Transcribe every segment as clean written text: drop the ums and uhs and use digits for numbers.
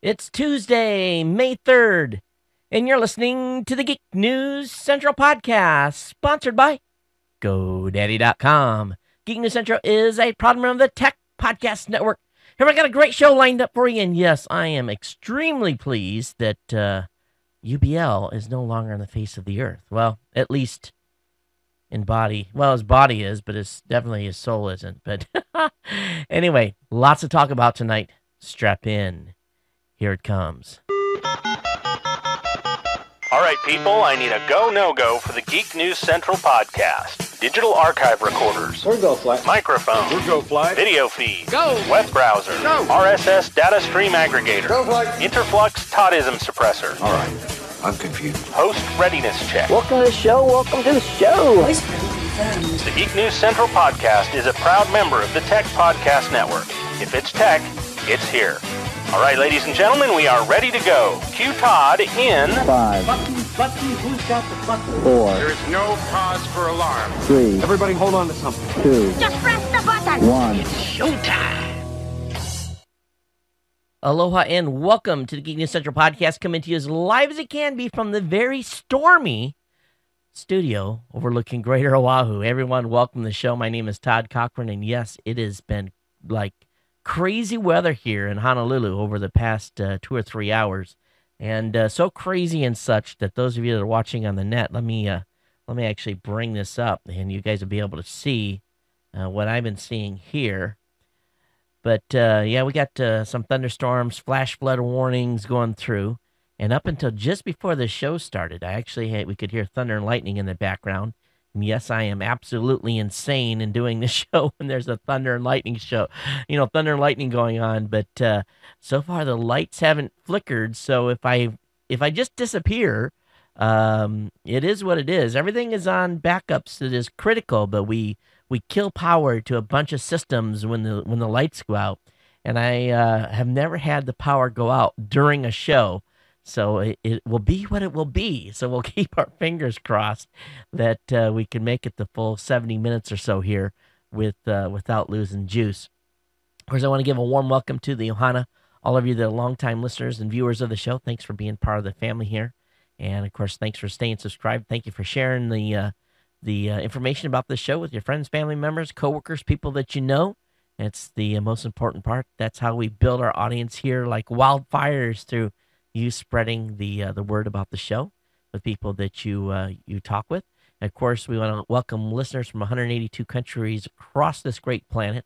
It's Tuesday, May 3rd, and you're listening to the Geek News Central Podcast, sponsored by GoDaddy.com. Geek News Central is a proud member of the Tech Podcast Network. Here, I got a great show lined up for you, and yes, I am extremely pleased that UBL is no longer on the face of the earth. Well, at least in body. Well, his body is, but definitely his soul isn't. But anyway, lots to talk about tonight. Strap in. Here it comes. All right, people, I need a go, no-go for the Geek News Central Podcast. Digital archive recorders. We're go fly. Microphone. We're go fly. Video feed. Go. Web browser. Go. RSS data stream aggregator. Go fly. Interflux Toddism suppressor. All right, I'm confused. Host readiness check. Welcome to the show. Welcome to the show. The Geek News Central Podcast is a proud member of the Tech Podcast Network. If it's tech, it's here. All right, ladies and gentlemen, we are ready to go. Cue Todd in 5, Button, who's got the button? 4, There's no cause for alarm. 3, Everybody hold on to something. 2, Just press the button. 1. Aloha and welcome to the Geek News Central Podcast, coming to you as live as it can be from the very stormy studio overlooking Greater Oahu. Everyone, welcome to the show. My name is Todd Cochran, and yes, it has been like crazy weather here in Honolulu over the past 2 or 3 hours, and so crazy and such that those of you that are watching on the net, let me actually bring this up, and you guys will be able to see what I've been seeing here. But yeah, we got some thunderstorms, flash flood warnings going through, and up until just before the show started, we could hear thunder and lightning in the background. And yes, I am absolutely insane in doing this show when there's a thunder and lightning show, thunder and lightning going on. But so far the lights haven't flickered. So if I just disappear, it is what it is. Everything is on backups that is critical, but we kill power to a bunch of systems when the lights go out. And I have never had the power go out during a show. So it will be what it will be. So we'll keep our fingers crossed that we can make it the full 70 minutes or so here without losing juice. Of course, I want to give a warm welcome to the Ohana, all of you that are longtime listeners and viewers of the show. Thanks for being part of the family here. And, of course, thanks for staying subscribed. Thank you for sharing the information about the show with your friends, family members, coworkers, people that you know. It's the most important part. That's how we build our audience here like wildfires through you spreading the word about the show with people that you talk with. And of course, we want to welcome listeners from 182 countries across this great planet,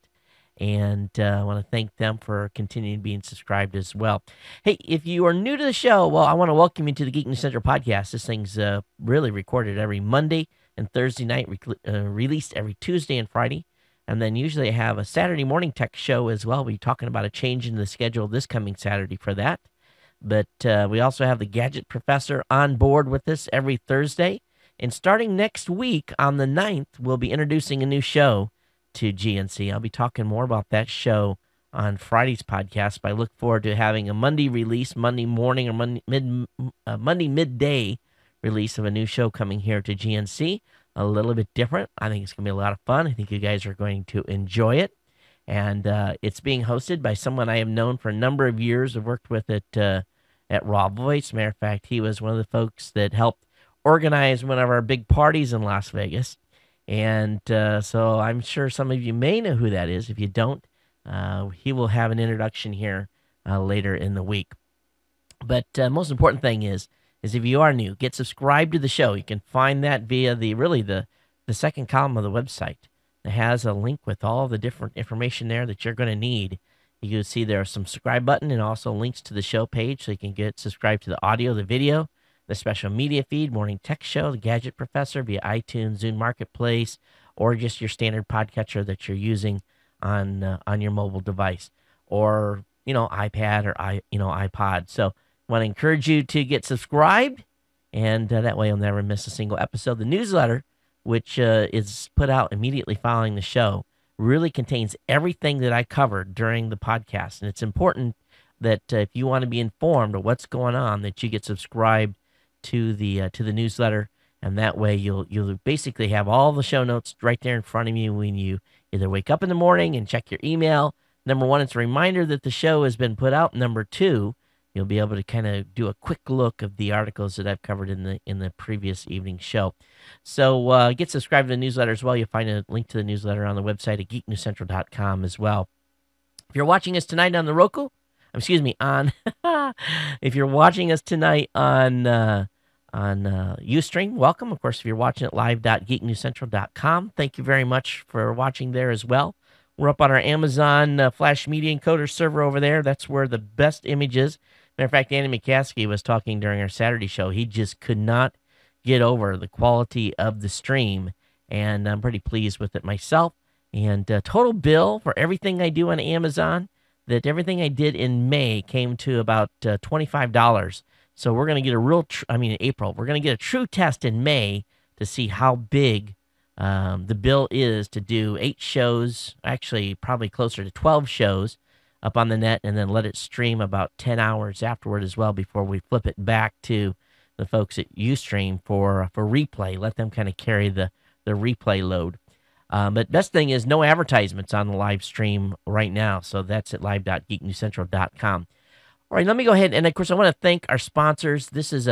and I want to thank them for continuing being subscribed as well. Hey, if you are new to the show, well, I want to welcome you to the Geek News Central Podcast. This thing's really recorded every Monday and Thursday night, released every Tuesday and Friday. And then usually I have a Saturday morning tech show as well. We're talking about a change in the schedule this coming Saturday for that. But we also have the Gadget Professor on board with us every Thursday. And starting next week on the 9th, we'll be introducing a new show to GNC. I'll be talking more about that show on Friday's podcast, but I look forward to having a Monday release, Monday morning or Monday midday release of a new show coming here to GNC. A little bit different. I think it's going to be a lot of fun. I think you guys are going to enjoy it. And it's being hosted by someone I have known for a number of years. I've worked with it at Raw Voice. Matter of fact, he was one of the folks that helped organize one of our big parties in Las Vegas. And so I'm sure some of you may know who that is. If you don't, he will have an introduction here later in the week. But most important thing is if you are new, get subscribed to the show. You can find that via the second column of the website. It has a link with all the different information there that you're going to need. You can see there's some subscribe button and also links to the show page, so you can get subscribed to the audio, the video, the special media feed, Morning Tech Show, the Gadget Professor via iTunes, Zune Marketplace, or just your standard podcatcher that you're using on your mobile device, or iPad or iPod. So I want to encourage you to get subscribed, and that way you'll never miss a single episode. The newsletter, which is put out immediately following the show, really contains everything that I covered during the podcast. And it's important that if you want to be informed of what's going on, that you get subscribed to the newsletter. And that way you'll basically have all the show notes right there in front of you when you either wake up in the morning and check your email. Number one, it's a reminder that the show has been put out. Number two, you'll be able to kind of do a quick look of the articles that I've covered in the previous evening show. So get subscribed to the newsletter as well. You'll find a link to the newsletter on the website at geeknewscentral.com as well. If you're watching us tonight on the Roku, if you're watching us tonight on Ustream, welcome. Of course, if you're watching it live.geeknewscentral.com, thank you very much for watching there as well. We're up on our Amazon Flash Media Encoder server over there. That's where the best image is. Matter of fact, Andy McCaskey was talking during our Saturday show. He just could not get over the quality of the stream, and I'm pretty pleased with it myself. And total bill for everything I do on Amazon, that everything I did in May came to about $25. So we're going to get in April, we're going to get a true test in May to see how big the bill is to do 8 shows, actually probably closer to 12 shows up on the net, and then let it stream about 10 hours afterward as well before we flip it back to the folks at Ustream for replay. Let them kind of carry the replay load. But best thing is no advertisements on the live stream right now. So that's at live.geeknewscentral.com. All right, let me go ahead. And of course, I want to thank our sponsors. This is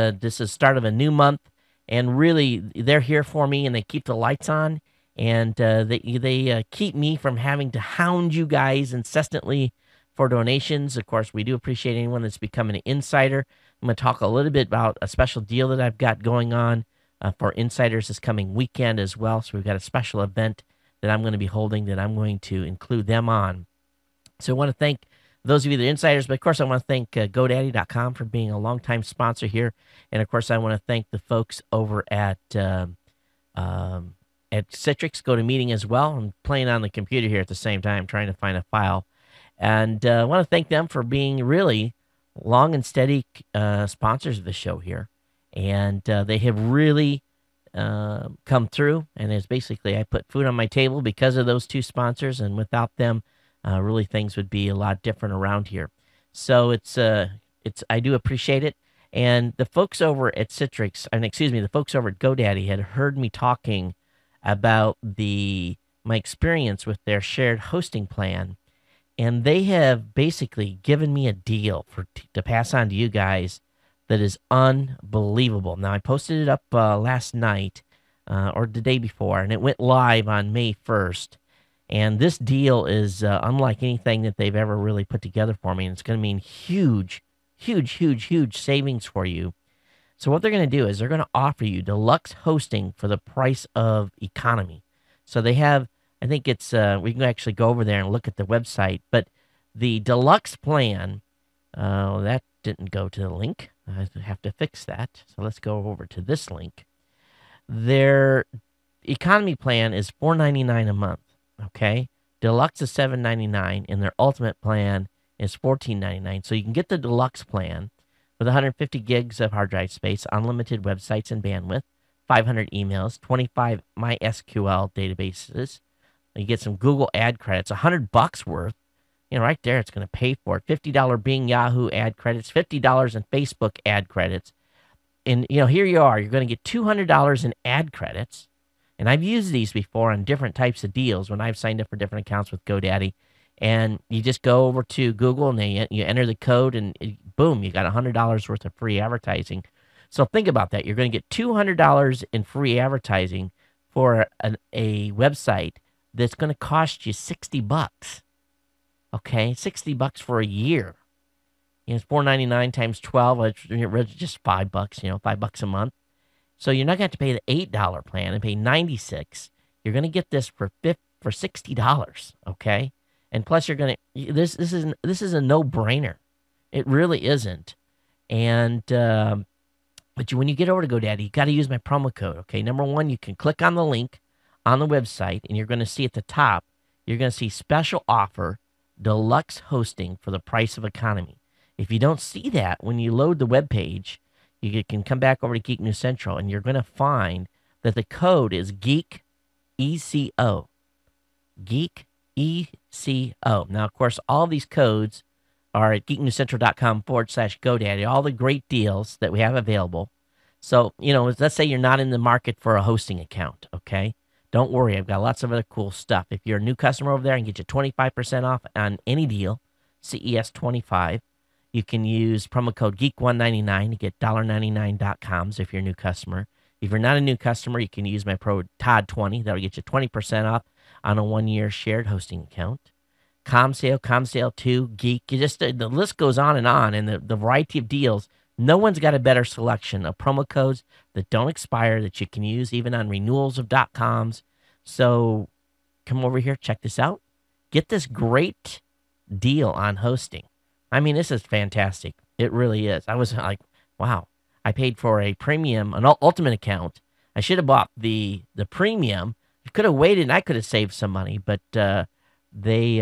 start of a new month, and really they're here for me, and they keep the lights on, and they keep me from having to hound you guys incessantly for donations. Of course, we do appreciate anyone that's becoming an insider. I'm going to talk a little bit about a special deal that I've got going on for insiders this coming weekend as well. So we've got a special event that I'm going to be holding that I'm going to include them on. So I want to thank those of you that are insiders, but of course I want to thank GoDaddy.com for being a longtime sponsor here. And of course I want to thank the folks over at Citrix, GoToMeeting as well. I'm playing on the computer here at the same time, trying to find a file. And I want to thank them for being really long and steady sponsors of the show here. And they have really come through, and it's basically I put food on my table because of those two sponsors, and without them, really things would be a lot different around here. So I do appreciate it. And the folks over at Citrix, the folks over at GoDaddy had heard me talking about my experience with their shared hosting plan, and they have basically given me a deal to pass on to you guys that is unbelievable. Now, I posted it up last night or the day before, and it went live on May 1st. And this deal is unlike anything that they've ever really put together for me, and it's going to mean huge, huge, huge, huge savings for you. So what they're going to do is they're going to offer you deluxe hosting for the price of economy. So they have, I think it's, we can actually go over there and look at the website, but the deluxe plan, that didn't go to the link. I have to fix that. So let's go over to this link. Their economy plan is $4.99 a month. Okay, deluxe is $7.99, and their ultimate plan is $14.99. So you can get the deluxe plan with 150 gigs of hard drive space, unlimited websites and bandwidth, 500 emails, 25 MySQL databases. You get some Google ad credits, $100 worth. Right there, it's going to pay for it. $50 Bing Yahoo ad credits, $50 in Facebook ad credits. And, here you are. You're going to get $200 in ad credits. And I've used these before on different types of deals when I've signed up for different accounts with GoDaddy. And you just go over to Google and you enter the code, and boom, you got $100 worth of free advertising. So think about that. You're going to get $200 in free advertising for a website that's going to cost you $60. Okay, $60 for a year. It's $4.99 times 12. It's just $5. $5 a month. So you're not going to have to pay the $8 plan and pay $96. You're going to get this for $60. Okay, and plus you're going to this is a no-brainer. It really isn't. And but when you get over to GoDaddy, you got to use my promo code. Okay, number one, you can click on the link on the website, and you're going to see at the top, you're going to see special offer, deluxe hosting for the price of economy. If you don't see that when you load the web page, you can come back over to Geek News Central, and you're going to find that the code is Geek ECO. Geek ECO. Now, of course, all these codes are at geeknewscentral.com/GoDaddy. All the great deals that we have available. So, let's say you're not in the market for a hosting account, okay? Don't worry, I've got lots of other cool stuff. If you're a new customer over there, I can get you 25% off on any deal, CES 25. You can use promo code GEEK199 to get $99.coms if you're a new customer. If you're not a new customer, you can use my pro Todd20. That'll get you 20% off on a 1-year shared hosting account. ComSale 2, Geek. The list goes on, and the variety of deals. No one's got a better selection of promo codes that don't expire that you can use even on renewals of .coms. So come over here, check this out. Get this great deal on hosting. I mean, this is fantastic. It really is. I was like, wow. I paid for a premium, an ultimate account. I should have bought the premium. I could have waited, and I could have saved some money. But they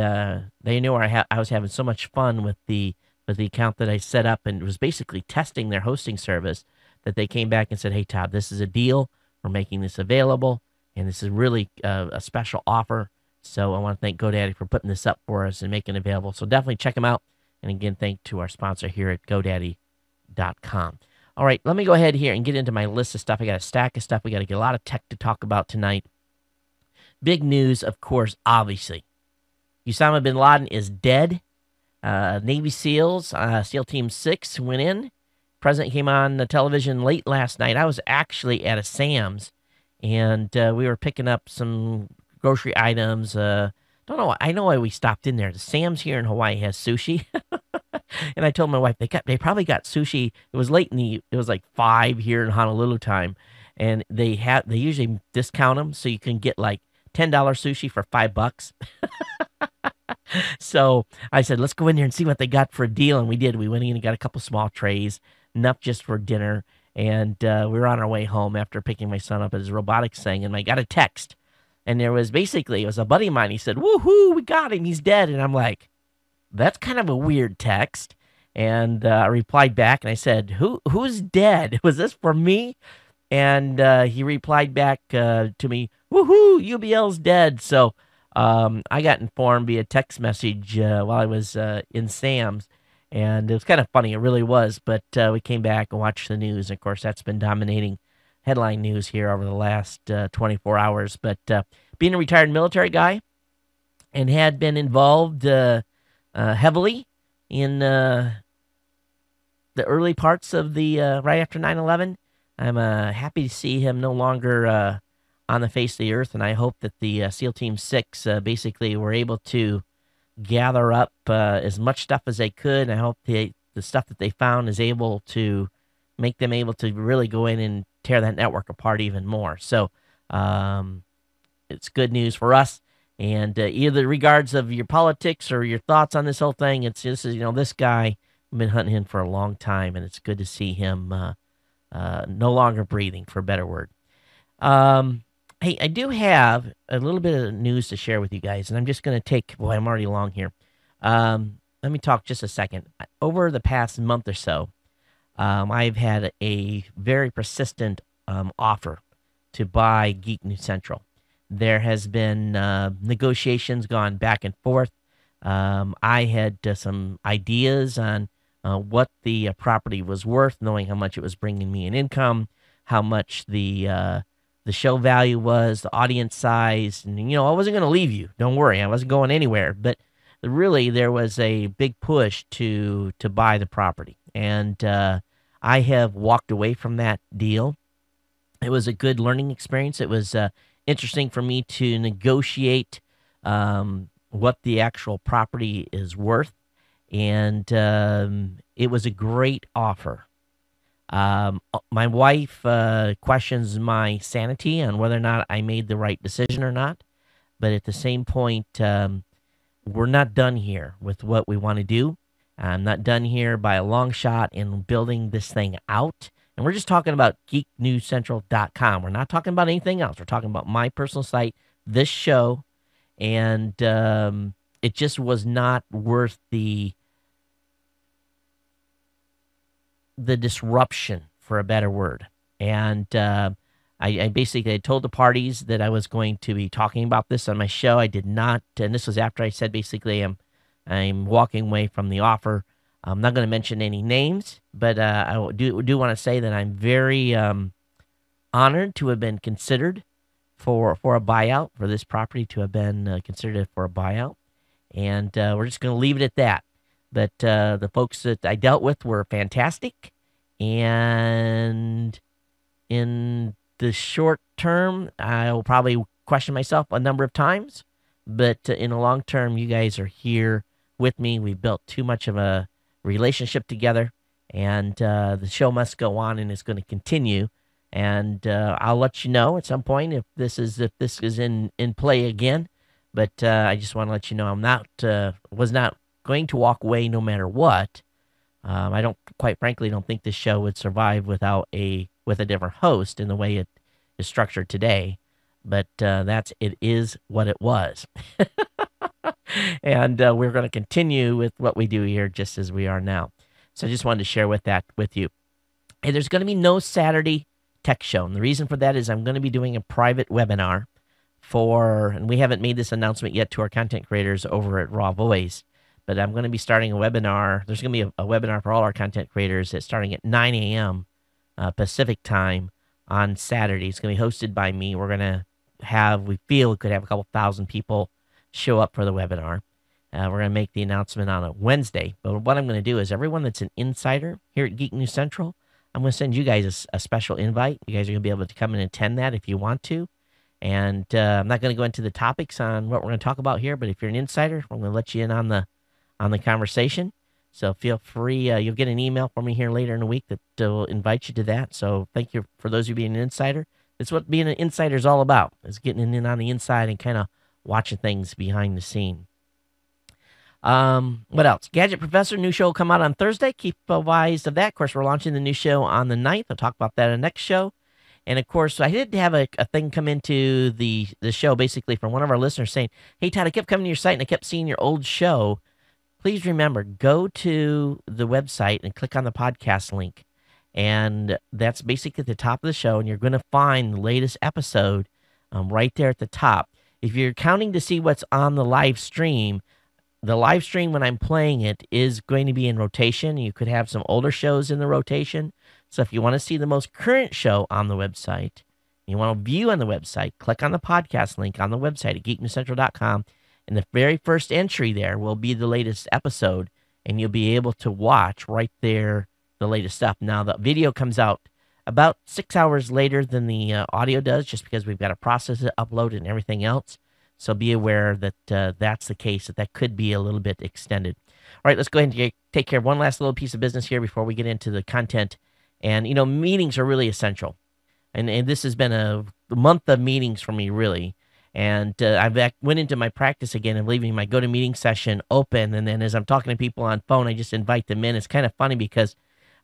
knew I was having so much fun with the account that I set up, and was basically testing their hosting service, that they came back and said, "Hey, Todd, this is a deal. We're making this available, and this is really a special offer. So I want to thank GoDaddy for putting this up for us and making it available. So definitely check them out. And again, thank to our sponsor here at GoDaddy.com. All right, let me go ahead here and get into my list of stuff. I got a stack of stuff. We got to get a lot of tech to talk about tonight. Big news, of course, obviously. Osama bin Laden is dead. Navy SEALs, SEAL Team 6 went in. President came on the television late last night. I was actually at a Sam's, and we were picking up some grocery items. Don't know. I know why we stopped in there. The Sam's here in Hawaii has sushi. And I told my wife they probably got sushi. It was late it was like 5 here in Honolulu time, and they usually discount them so you can get like $10 sushi for $5. So I said, let's go in there and see what they got for a deal, and we did. We went in and got a couple small trays, enough just for dinner, and we were on our way home after picking my son up at his robotics thing, and I got a text, and it was a buddy of mine. He said, "Woohoo, we got him, he's dead," and I'm like, that's kind of a weird text. And I replied back, and I said, who's dead? Was this for me? And he replied back to me, "Woohoo, UBL's dead." So I got informed via text message while I was in Sam's, and it was kind of funny. It really was. But we came back and watched the news. Of course, that's been dominating headline news here over the last 24 hours. But being a retired military guy, and had been involved heavily in the early parts of the right after 9/11. I'm happy to see him no longer on the face of the earth, and I hope that the SEAL Team 6 basically were able to gather up as much stuff as they could, and I hope the stuff that they found is able to make them able to really go in and tear that network apart even more. So it's good news for us. And either regards of your politics or your thoughts on this whole thing, this guy, I've been hunting him for a long time, and it's good to see him no longer breathing, for a better word. Hey, I do have a little bit of news to share with you guys, and I'm just going to I'm already long here. Let me talk just a second. Over the past month or so, I've had a very persistent offer to buy Geek News Central. There has been negotiations gone back and forth. I had some ideas on what the property was worth, knowing how much it was bringing me in income, how much the show value was, the audience size. And, I wasn't going to leave you. Don't worry. I wasn't going anywhere. But really, there was a big push to buy the property. And I have walked away from that deal. It was a good learning experience. It was interesting for me to negotiate what the actual property is worth, and it was a great offer. My wife questions my sanity on whether or not I made the right decision or not, but at the same point, we're not done here with what we want to do. I'm not done here by a long shot in building this thing out. And we're just talking about GeekNewsCentral.com. We're not talking about anything else. We're talking about my personal site, this show, and it just was not worth the disruption, for a better word. And I basically had told the parties that I was going to be talking about this on my show. I did not, and this was after I said basically I'm walking away from the offer. I'm not going to mention any names, but I do want to say that I'm very honored to have been considered for a buyout, for this property to have been considered for a buyout. And we're just going to leave it at that. but the folks that I dealt with were fantastic. And in the short term, I will probably question myself a number of times, but in the long term, you guys are here with me. We built too much of a relationship together, and the show must go on, and it's going to continue. And I'll let you know at some point if this is in play again. But I just want to let you know was not going to walk away no matter what. I don't, quite frankly, don't think this show would survive with a different host in the way it is structured today. But it is what it was. And we're going to continue with what we do here just as we are now. So I just wanted to share that with you. Hey, there's going to be no Saturday tech show. And the reason for that is I'm going to be doing a private webinar and we haven't made this announcement yet to our content creators over at Raw Voice, but I'm going to be starting a webinar. There's going to be a webinar for all our content creators that's starting at 9 a.m. Pacific time on Saturday. It's going to be hosted by me. We feel we could have a couple thousand people show up for the webinar. We're going to make the announcement on a Wednesday. But what I'm going to do is everyone that's an insider here at Geek News Central, I'm going to send you guys a special invite. You guys are going to be able to come and attend that if you want to. And I'm not going to go into the topics on what we're going to talk about here, but if you're an insider, I'm going to let you in on the conversation. So feel free. You'll get an email from me here later in the week that will invite you to that. So thank you for those of you being an insider. It's what being an insider is all about, is getting in on the inside and kind of watching things behind the scene. What else? Gadget Professor, new show will come out on Thursday. Keep advised of that. Of course, we're launching the new show on the 9th. I'll talk about that in the next show. And, of course, I did have a thing come into the show, basically, from one of our listeners saying, hey, Todd, I kept coming to your site and I kept seeing your old show. Please remember, go to the website and click on the podcast link. And that's basically at the top of the show, and you're going to find the latest episode right there at the top. If you're counting to see what's on the live stream when I'm playing it is going to be in rotation. You could have some older shows in the rotation. So if you want to see the most current show on the website, you want to view on the website, click on the podcast link on the website at geeknewscentral.com. And the very first entry there will be the latest episode, and you'll be able to watch right there the latest stuff. Now, the video comes out about 6 hours later than the audio does, just because we've got to process it, upload it, and everything else. So be aware that that's the case, that could be a little bit extended. All right, let's go ahead and take care of one last little piece of business here before we get into the content. And, meetings are really essential. And this has been a month of meetings for me, really. And I went into my practice again of leaving my GoToMeeting session open. And then as I'm talking to people on phone, I just invite them in. It's kind of funny because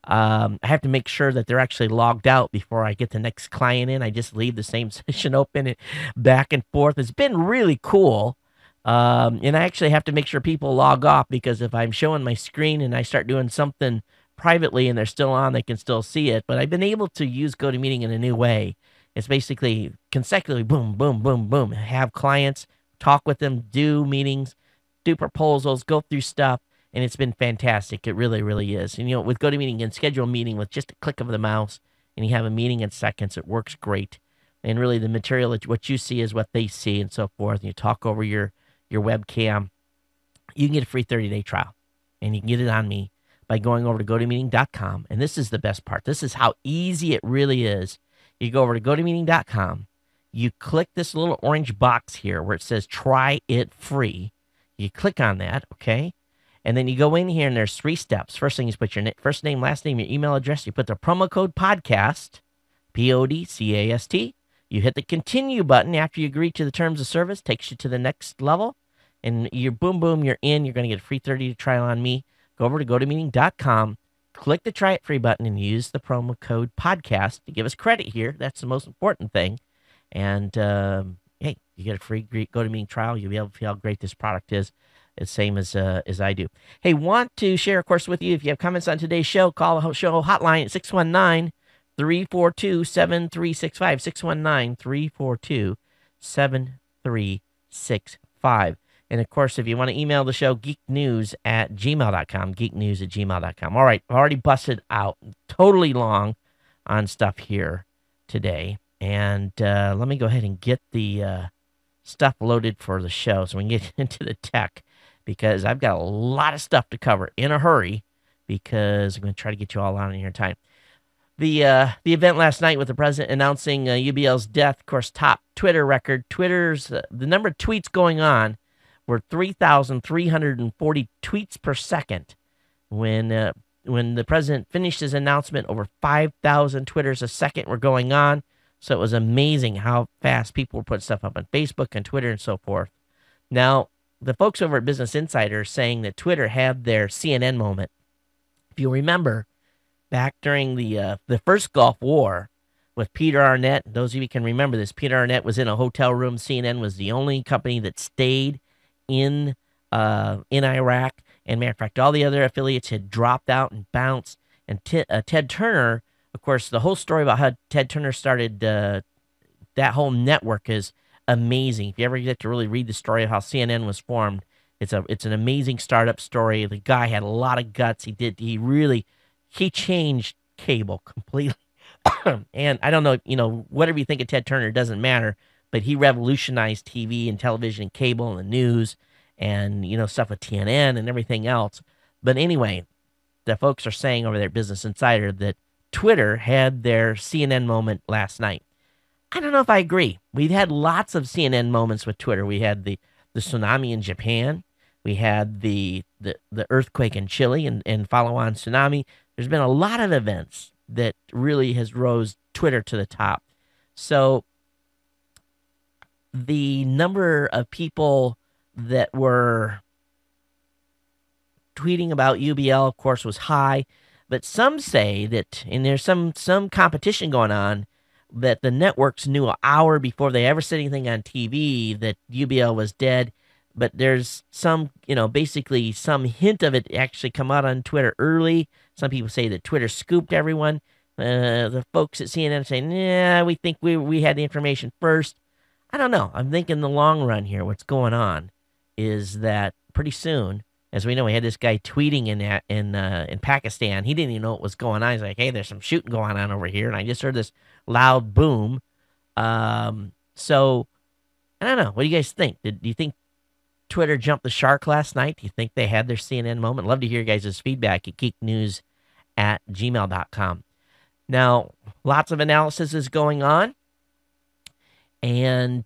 I have to make sure that they're actually logged out before I get the next client in. I just leave the same session open and back and forth. It's been really cool. And I actually have to make sure people log off, because if I'm showing my screen and I start doing something privately and they're still on, they can still see it. But I've been able to use GoToMeeting in a new way. It's basically consecutively boom, boom, boom, boom. Have clients, talk with them, do meetings, do proposals, go through stuff. And it's been fantastic. It really, really is. And, with GoToMeeting, you can schedule a meeting with just a click of the mouse, and you have a meeting in seconds. It works great. And really, the material, what you see is what they see, and so forth. And you talk over your webcam. You can get a free 30-day trial, and you can get it on me by going over to GoToMeeting.com. And this is the best part. This is how easy it really is. You go over to GoToMeeting.com. You click this little orange box here where it says try it free. You click on that, okay? And then you go in here, and there's 3 steps. First thing is put your first name, last name, your email address. You put the promo code podcast, PODCAST. You hit the continue button after you agree to the terms of service. Takes you to the next level. And you're boom, boom, you're in. You're going to get a free 30-day trial on me. Go over to GoToMeeting.com. Click the try it free button and use the promo code podcast to give us credit here. That's the most important thing. And, hey, you get a free GoToMeeting trial. You'll be able to feel how great this product is. It's same as I do. Hey, want to share, of course, with you. If you have comments on today's show, call the show hotline at 619-342-7365, 619-342-7365. And, of course, if you want to email the show, geeknews@gmail.com, geeknews@gmail.com. All right, I've already busted out totally long on stuff here today. And let me go ahead and get the stuff loaded for the show so we can get into the tech. because I've got a lot of stuff to cover in a hurry because I'm going to try to get you all out in your time. The event last night with the president announcing UBL's death, of course, top Twitter record. Twitter's the number of tweets going on were 3,340 tweets per second. When the president finished his announcement, over 5,000 Twitters a second were going on. So it was amazing how fast people were putting stuff up on Facebook and Twitter and so forth. Now, the folks over at Business Insider are saying that Twitter had their CNN moment. If you remember, back during the first Gulf War with Peter Arnett, those of you can remember this, Peter Arnett was in a hotel room. CNN was the only company that stayed in Iraq. And matter of fact, all the other affiliates had dropped out and bounced. And Ted Turner, of course, the whole story about how Ted Turner started that whole network is amazing. If you ever get to really read the story of how CNN was formed, it's an amazing startup story. The guy had a lot of guts. He changed cable completely. And I don't know, whatever you think of Ted Turner, it doesn't matter, but he revolutionized TV and television and cable and the news and, stuff with TNN and everything else. But anyway, the folks are saying over there at Business Insider that Twitter had their CNN moment last night. I don't know if I agree. We've had lots of CNN moments with Twitter. We had the tsunami in Japan. We had the earthquake in Chile and follow-on tsunami. There's been a lot of events that really has rose Twitter to the top. So the number of people that were tweeting about UBL, of course, was high. But some say that, and there's some competition going on, that the networks knew an hour before they ever said anything on TV that UBL was dead. But there's some, basically some hint of it actually come out on Twitter early. Some people say that Twitter scooped everyone. The folks at CNN are saying, yeah, we think we had the information first. I don't know. I'm thinking the long run here, what's going on is that pretty soon, as we know, we had this guy tweeting in Pakistan. He didn't even know what was going on. He's like, hey, there's some shooting going on over here. And I just heard this loud boom. So, I don't know. What do you guys think? Do you think Twitter jumped the shark last night? Do you think they had their CNN moment? Love to hear your guys' feedback at geeknews@gmail.com. Now, lots of analysis is going on. And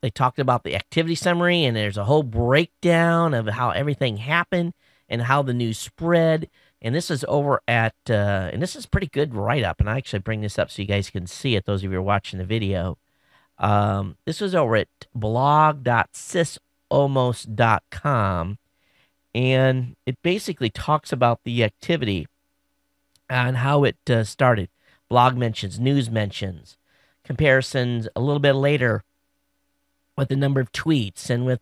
they talked about the activity summary, and there's a whole breakdown of how everything happened and how the news spread. And this is over at, and this is pretty good write-up. And I actually bring this up so you guys can see it, those of you who are watching the video. This was over at blog.sysalmost.com. And it basically talks about the activity and how it started. Blog mentions, news mentions, comparisons a little bit later with the number of tweets and with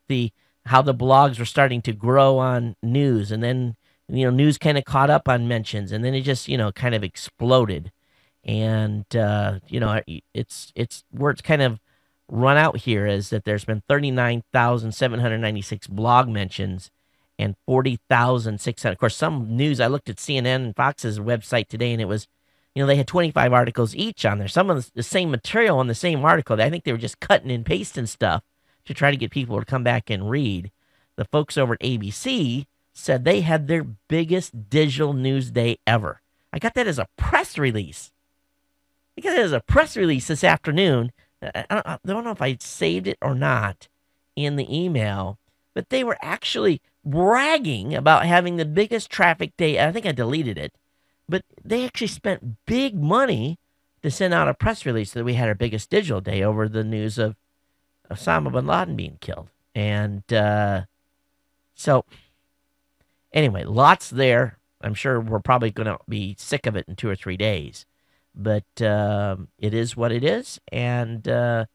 how the blogs were starting to grow on news. And then, news kind of caught up on mentions, and then it just, kind of exploded. And, it's where it's kind of run out here is that there's been 39,796 blog mentions and 40,600. Of course, some news, I looked at CNN and Fox's website today, and it was, they had 25 articles each on there. Some of the same material on the same article. I think they were just cutting and pasting stuff to try to get people to come back and read. The folks over at ABC said they had their biggest digital news day ever. I got that as a press release. This afternoon. I don't know if I saved it or not in the email, but they were actually bragging about having the biggest traffic day. I think I deleted it, but they actually spent big money to send out a press release that we had our biggest digital day over the news of Osama bin Laden being killed. And so anyway, lots there. I'm sure we're probably going to be sick of it in 2 or 3 days. But it is what it is, and I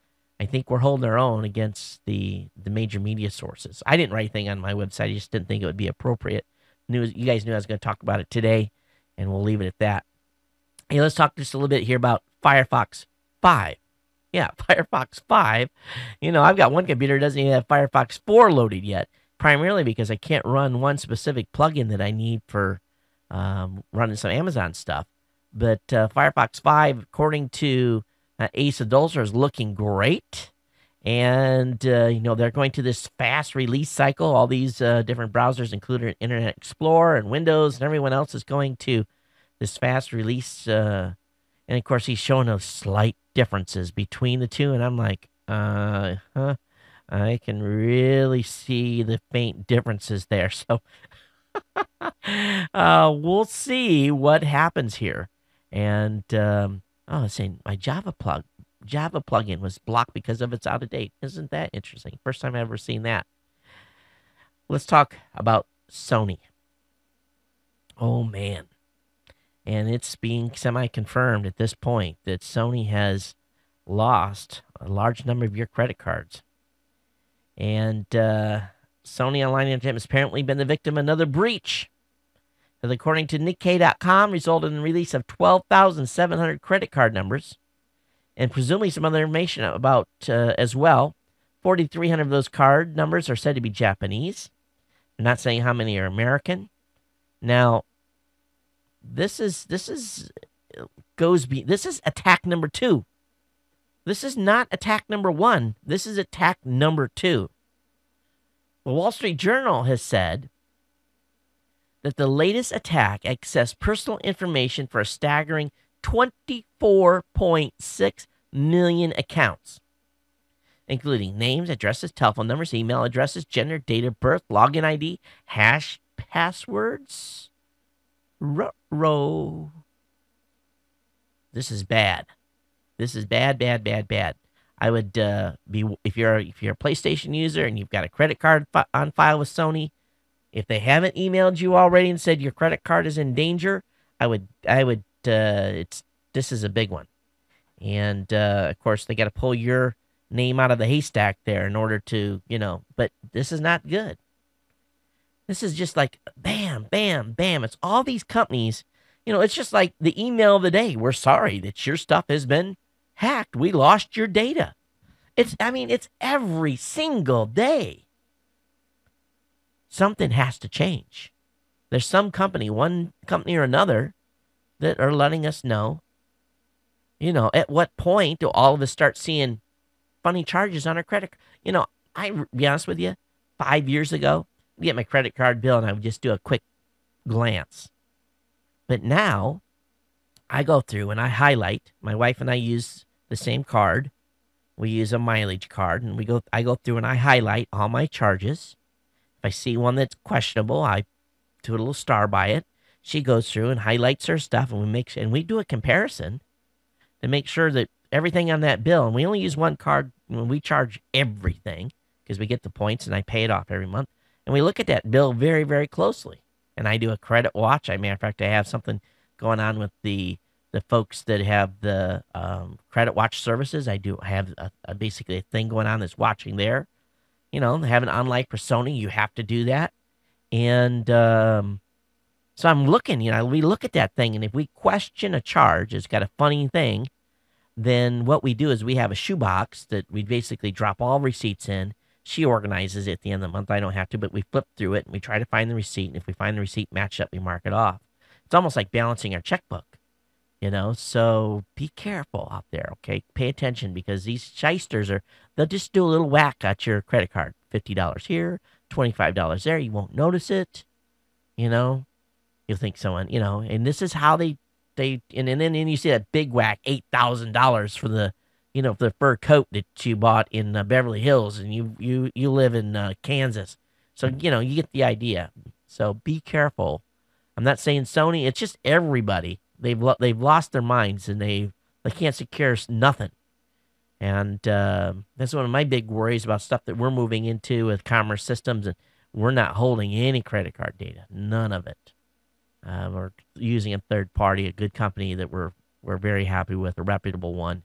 think we're holding our own against the major media sources. I didn't write anything on my website. I just didn't think it would be appropriate. You guys knew I was going to talk about it today, and we'll leave it at that. Hey, let's talk just a little bit here about Firefox 5. Yeah, Firefox 5. I've got one computer that doesn't even have Firefox 4 loaded yet, primarily because I can't run one specific plugin that I need for running some Amazon stuff. But Firefox 5, according to Asa Dolzer, is looking great. And, they're going to this fast release cycle. All these different browsers, including Internet Explorer and Windows, and everyone else is going to this fast release. And, of course, he's showing those slight differences between the two. And I'm like, I can really see the faint differences there. So we'll see what happens here. And, it's saying my Java plugin was blocked because of it's out of date. Isn't that interesting? First time I've ever seen that. Let's talk about Sony. Oh, man. And it's being semi-confirmed at this point that Sony has lost a large number of your credit cards. And Sony Online Entertainment has apparently been the victim of another breach that, according to Nikkei.com, resulted in the release of 12,700 credit card numbers and presumably some other information about as well. 4,300 of those card numbers are said to be Japanese. They're not saying how many are American. Now, this is attack number 2. This is not attack number 1. This is attack number 2. The Wall Street Journal has said that the latest attack accessed personal information for a staggering 24.6 million accounts, including names, addresses, telephone numbers, email addresses, gender, date of birth, login ID, hash passwords. Ruh-roh. This is bad. This is bad. I would be if you're a PlayStation user and you've got a credit card on file with Sony. If they haven't emailed you already and said your credit card is in danger, this is a big one. And of course they got to pull your name out of the haystack there in order to, but this is not good. This is just like bam, bam, bam. It's all these companies, it's just like the email of the day. We're sorry that your stuff has been hacked. We lost your data. It's every single day. Something has to change. There's some company, one company or another, that are letting us know, at what point do all of us start seeing funny charges on our credit? I be honest with you, 5 years ago, I'd get my credit card bill and I would just do a quick glance. But now I go through and I highlight. My wife and I use the same card. We use a mileage card, and I go through and I highlight all my charges. If I see one that's questionable, I do a little star by it. She goes through and highlights her stuff, and we do a comparison to make sure that everything on that bill, and we only use one card when we charge everything because we get the points and I pay it off every month. And we look at that bill very, very closely. And I do a credit watch. Matter of fact, I have something going on with the folks that have the credit watch services. I do have basically a thing going on that's watching there. They have an unlike for Sony. You have to do that. And so I'm looking, we look at that thing. And if we question a charge, it's got a funny thing, then what we do is we have a shoebox that we basically drop all receipts in. She organizes it at the end of the month. I don't have to, but we flip through it and we try to find the receipt. And if we find the receipt matched up, we mark it off. It's almost like balancing our checkbook, So be careful out there, okay? Pay attention, because these shysters they'll just do a little whack at your credit card. $50 here, $25 there. You won't notice it, You'll think someone, and this is how they and then you see that big whack, $8,000 for the, for the fur coat that you bought in Beverly Hills, and you live in Kansas. So, you get the idea. So be careful. I'm not saying Sony, it's just everybody. They've lost their minds, and they can't secure nothing. And that's one of my big worries about stuff that we're moving into with commerce systems, and we're not holding any credit card data, none of it. We're using a third party, a good company that we're very happy with, a reputable one.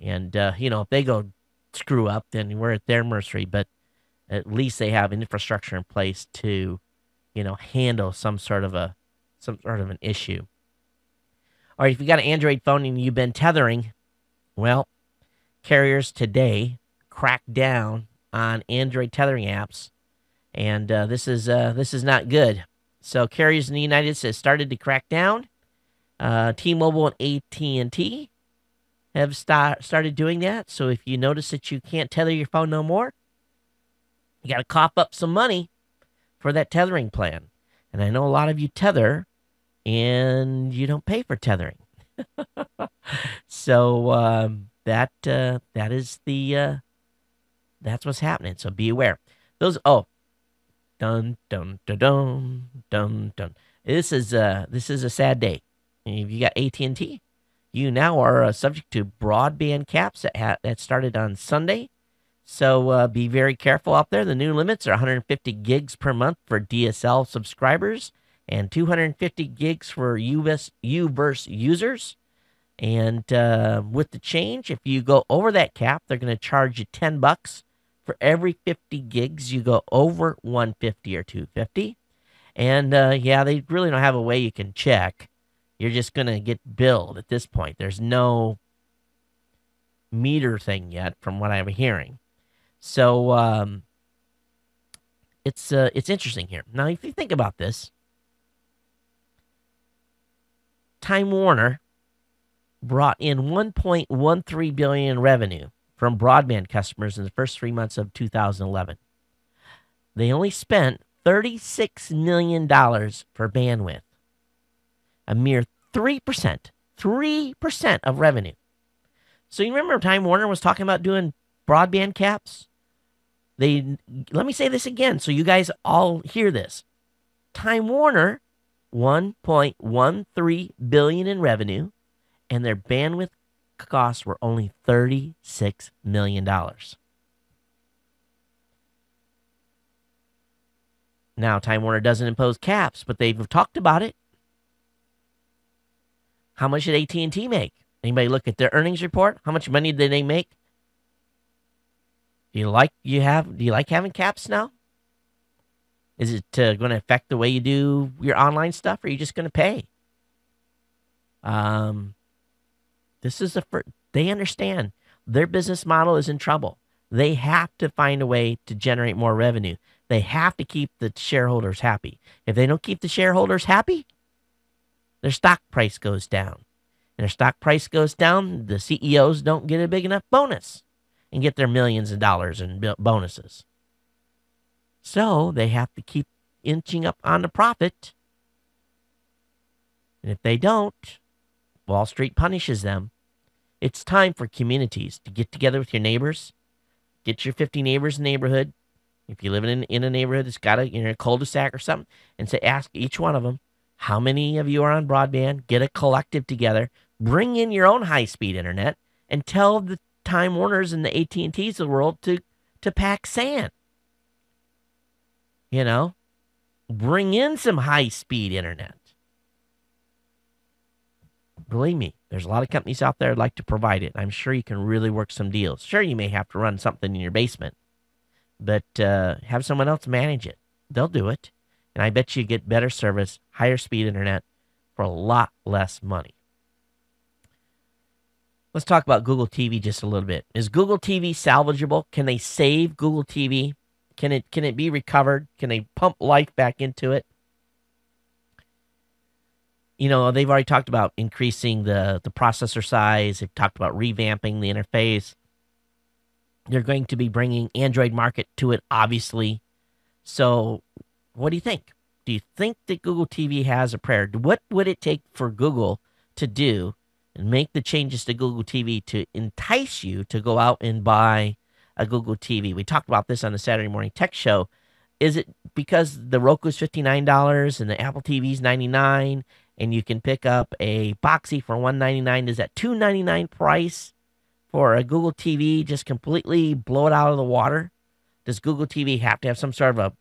And if they go screw up, then we're at their mercy. But at least they have an infrastructure in place to, handle some sort of an issue. All right, if you got an Android phone and you've been tethering, well, carriers today cracked down on Android tethering apps, and this is not good. So carriers in the United States started to crack down. T-Mobile and AT&T have started doing that. So if you notice that you can't tether your phone no more, you got to cough up some money for that tethering plan. And I know a lot of you tether and you don't pay for tethering. So that's what's happening. So be aware. Dun dun dun dun dun dun. This is a sad day. If you got AT&T, you now are subject to broadband caps that started on Sunday. So be very careful out there. The new limits are 150 gigs per month for DSL subscribers and 250 gigs for U-verse users. And with the change, if you go over that cap, they're going to charge you $10 for every 50 gigs you go over 150 or 250. And they really don't have a way you can check. You're just going to get billed at this point. There's no meter thing yet from what I'm hearing. So it's interesting here. Now, if you think about this, Time Warner brought in $1.13 billion in revenue from broadband customers in the first 3 months of 2011. They only spent $36 million for bandwidth, a mere 3% of revenue. So you remember Time Warner was talking about doing broadband caps? Let me say this again so you guys all hear this. Time Warner, $1.13 billion in revenue, and their bandwidth costs were only $36 million. Now, Time Warner doesn't impose caps, but they've talked about it. How much did AT&T make? Anybody look at their earnings report? How much money did they make? Do you like having caps now? Is it going to affect the way you do your online stuff, or are you just going to pay? They understand their business model is in trouble. They have to find a way to generate more revenue. They have to keep the shareholders happy. If they don't keep the shareholders happy, their stock price goes down. And their stock price goes down, the CEOs don't get a big enough bonus and get their millions of dollars in bonuses. So they have to keep inching up on the profit. And if they don't, Wall Street punishes them. It's time for communities to get together with your neighbors. Get your 50 neighbors in the neighborhood. If you live in a neighborhood that's got a cul-de-sac or something, and say, ask each one of them, how many of you are on broadband? Get a collective together. Bring in your own high-speed internet and tell the Time Warners and the AT&Ts of the world to pack sand. Bring in some high-speed internet. Believe me, there's a lot of companies out there that like to provide it. I'm sure you can really work some deals. Sure, you may have to run something in your basement, but have someone else manage it. They'll do it. And I bet you get better service, higher speed internet for a lot less money. Let's talk about Google TV just a little bit. Is Google TV salvageable? Can they save Google TV? Can it be recovered? Can they pump life back into it? They've already talked about increasing the processor size. They've talked about revamping the interface. They're going to be bringing Android market to it, obviously. So what do you think? Do you think that Google TV has a prayer? What would it take for Google to do and make the changes to Google TV to entice you to go out and buy a Google TV? We talked about this on the Saturday Morning Tech Show. Is it because the Roku's $59 and the Apple TV's $99 and you can pick up a Boxy for $199? Is that $299 price for a Google TV just completely blow it out of the water? Does Google TV have to have some sort of a,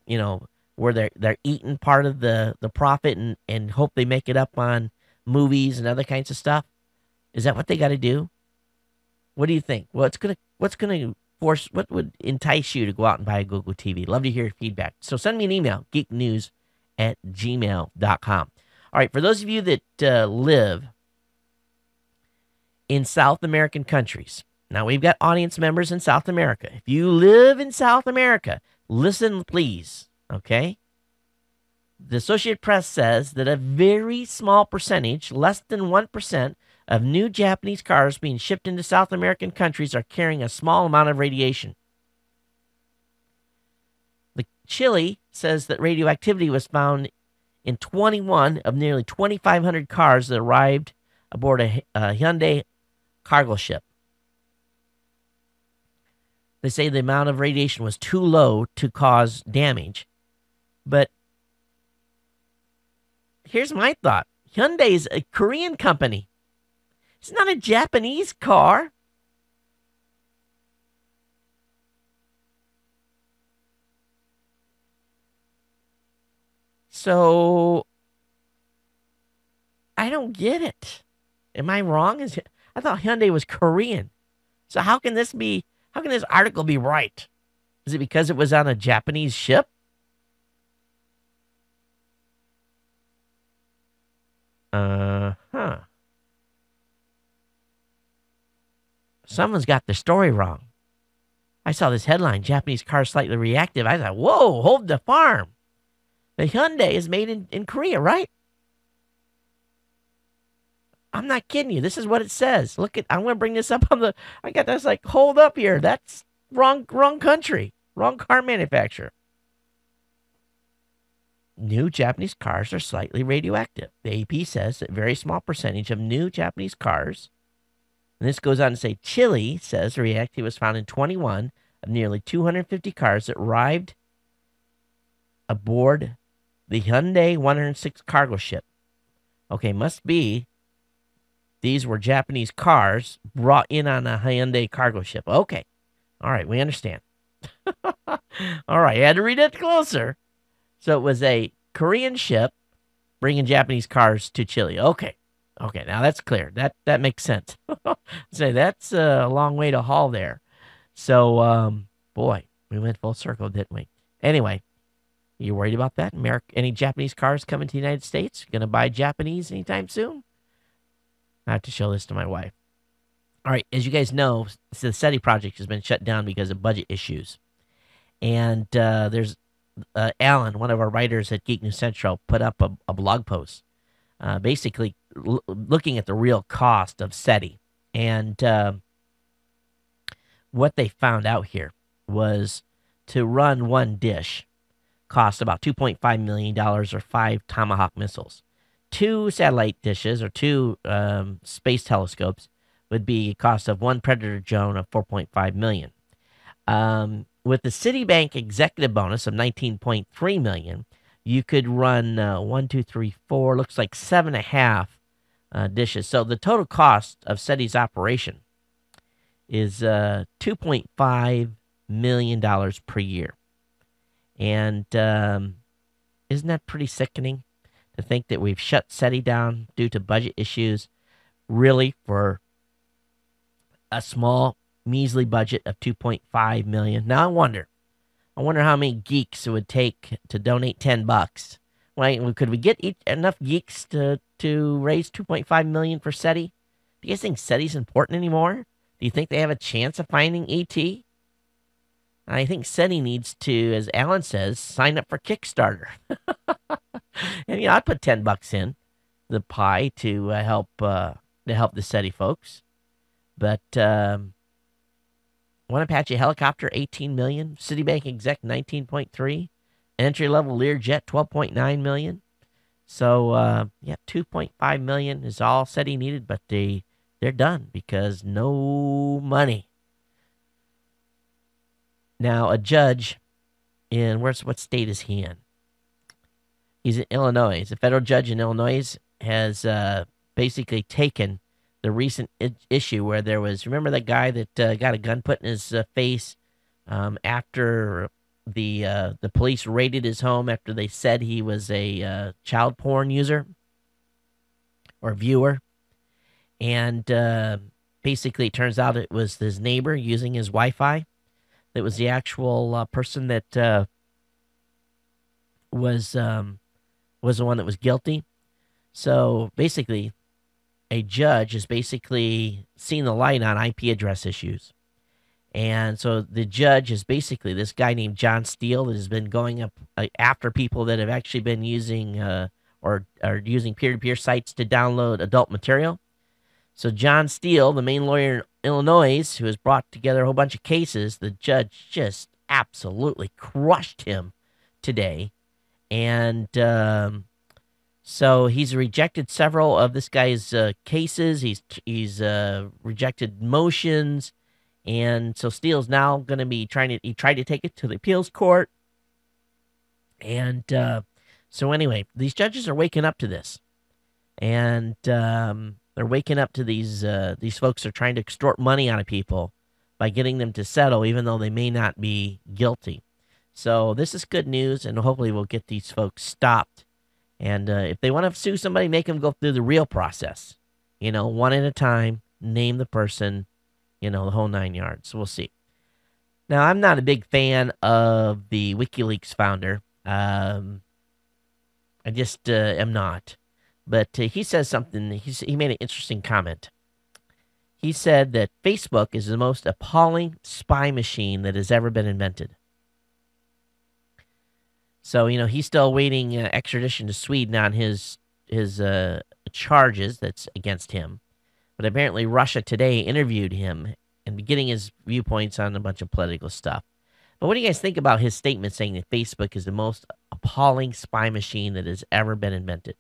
where they're eating part of the profit and hope they make it up on movies and other kinds of stuff? Is that what they got to do? What do you think? What would entice you to go out and buy a Google TV? Love to hear your feedback. So send me an email, geeknews@gmail.com. All right, for those of you that live in South American countries, now we've got audience members in South America. If you live in South America, listen, please, okay? The Associated Press says that a very small percentage, less than 1%, of new Japanese cars being shipped into South American countries are carrying a small amount of radiation. The Chile says that radioactivity was found in 21 of nearly 2,500 cars that arrived aboard a Hyundai cargo ship. They say the amount of radiation was too low to cause damage. But here's my thought. Hyundai is a Korean company. It's not a Japanese car. So I don't get it. Am I wrong? I thought Hyundai was Korean. So how can this article be right? Is it because it was on a Japanese ship? Someone's got the story wrong. I saw this headline, Japanese car slightly reactive. I thought, whoa, hold the farm. The Hyundai is made in Korea, right? I'm not kidding you. This is what it says. I'm going to bring this up I got this like, hold up here. That's wrong country, wrong car manufacturer. New Japanese cars are slightly radioactive. The AP says that a very small percentage of new Japanese cars, and this goes on to say, Chile says the reactivity was found in 21 of nearly 250 cars that arrived aboard the Hyundai 106 cargo ship. Okay, must be these were Japanese cars brought in on a Hyundai cargo ship. Okay. All right, we understand. All right, I had to read it closer. So it was a Korean ship bringing Japanese cars to Chile. Okay, now that's clear. That makes sense. Say that's a long way to haul there. So, boy, we went full circle, didn't we? Anyway, you worried about that? Any Japanese cars coming to the United States? Going to buy Japanese anytime soon? I have to show this to my wife. All right, as you guys know, the SETI project has been shut down because of budget issues. And there's Alan, one of our writers at Geek News Central, put up a blog post basically looking at the real cost of SETI. And what they found out here was to run one dish cost about $2.5 million or 5 Tomahawk missiles. 2 satellite dishes or 2 space telescopes would be a cost of 1 Predator drone of $4.5 million. With the Citibank executive bonus of $19.3 million, you could run 1, 2, 3, 4, looks like 7.5 dishes. So the total cost of SETI's operation is $2.5 million per year. And isn't that pretty sickening to think that we've shut SETI down due to budget issues, really for a small, measly budget of $2.5 million? Now I wonder how many geeks it would take to donate $10. Well, could we get enough geeks to raise $2.5 million for SETI? Do you guys think SETI's important anymore? Do you think they have a chance of finding ET? I think SETI needs to, as Alan says, sign up for Kickstarter. And I put $10 in the pie to help the SETI folks. But one Apache helicopter, $18 million. Citibank exec, $19.3. Entry-level Learjet, $12.9 million. So, $2.5 million is all SETI needed, but they're done because no money. Now, a judge what state is he in? He's in Illinois. A federal judge in Illinois has basically taken the recent issue where there was, remember that guy that got a gun put in his face after the police raided his home after they said he was a child porn user or viewer. And basically it turns out it was his neighbor using his Wi-Fi that was the actual person that was the one that was guilty. So basically, a judge is basically seeing the light on IP address issues. And so the judge is basically this guy named John Steele that has been going up after people that have actually been using or are using peer-to-peer sites to download adult material. So John Steele, the main lawyer in Illinois, who has brought together a whole bunch of cases, the judge just absolutely crushed him today. And so he's rejected several of this guy's cases. He's rejected motions. And so Steele's now going to be he tried to take it to the appeals court. And so anyway, these judges are waking up to this. And they're waking up to these folks are trying to extort money out of people by getting them to settle, even though they may not be guilty. So this is good news, and hopefully we'll get these folks stopped. And if they want to sue somebody, make them go through the real process. One at a time, name the person, the whole 9 yards. We'll see. Now, I'm not a big fan of the WikiLeaks founder. I just am not. But he says something. He made an interesting comment. He said that Facebook is the most appalling spy machine that has ever been invented. So, he's still awaiting extradition to Sweden on his charges that's against him. But apparently Russia Today interviewed him and getting his viewpoints on a bunch of political stuff. But what do you guys think about his statement saying that Facebook is the most appalling spy machine that has ever been invented?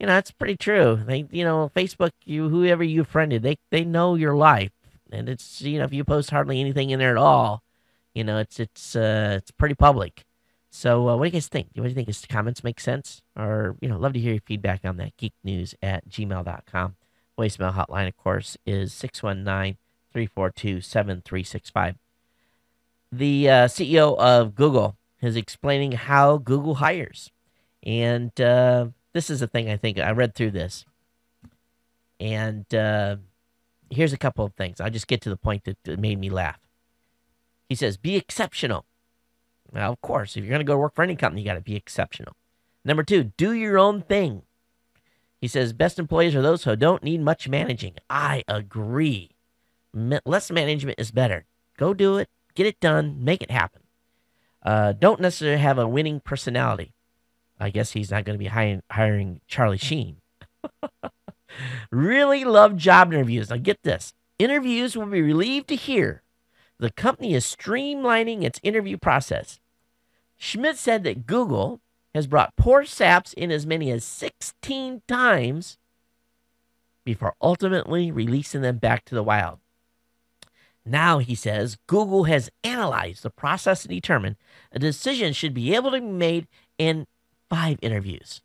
That's pretty true. Facebook, whoever you friended, they know your life. And it's, if you post hardly anything in there at all, it's pretty public. So what do you guys think? What do you think? His comments make sense? Or, love to hear your feedback on that. geeknews@gmail.com. Voicemail hotline, of course, is 619-342-7365. The CEO of Google is explaining how Google hires. And this is the thing I think. I read through this. And here's a couple of things. I'll just get to the point that made me laugh. He says, be exceptional. Well, of course, if you're going to go work for any company, you got to be exceptional. Number 2, do your own thing. He says, best employees are those who don't need much managing. I agree. Less management is better. Go do it. Get it done. Make it happen. Don't necessarily have a winning personality. I guess he's not going to be hiring Charlie Sheen. Really love job interviews. Now get this. Interviews will be relieved to hear the company is streamlining its interview process. Schmidt said that Google has brought poor saps in as many as 16 times before ultimately releasing them back to the wild. Now, he says, Google has analyzed the process to determine a decision should be able to be made in 5 interviews.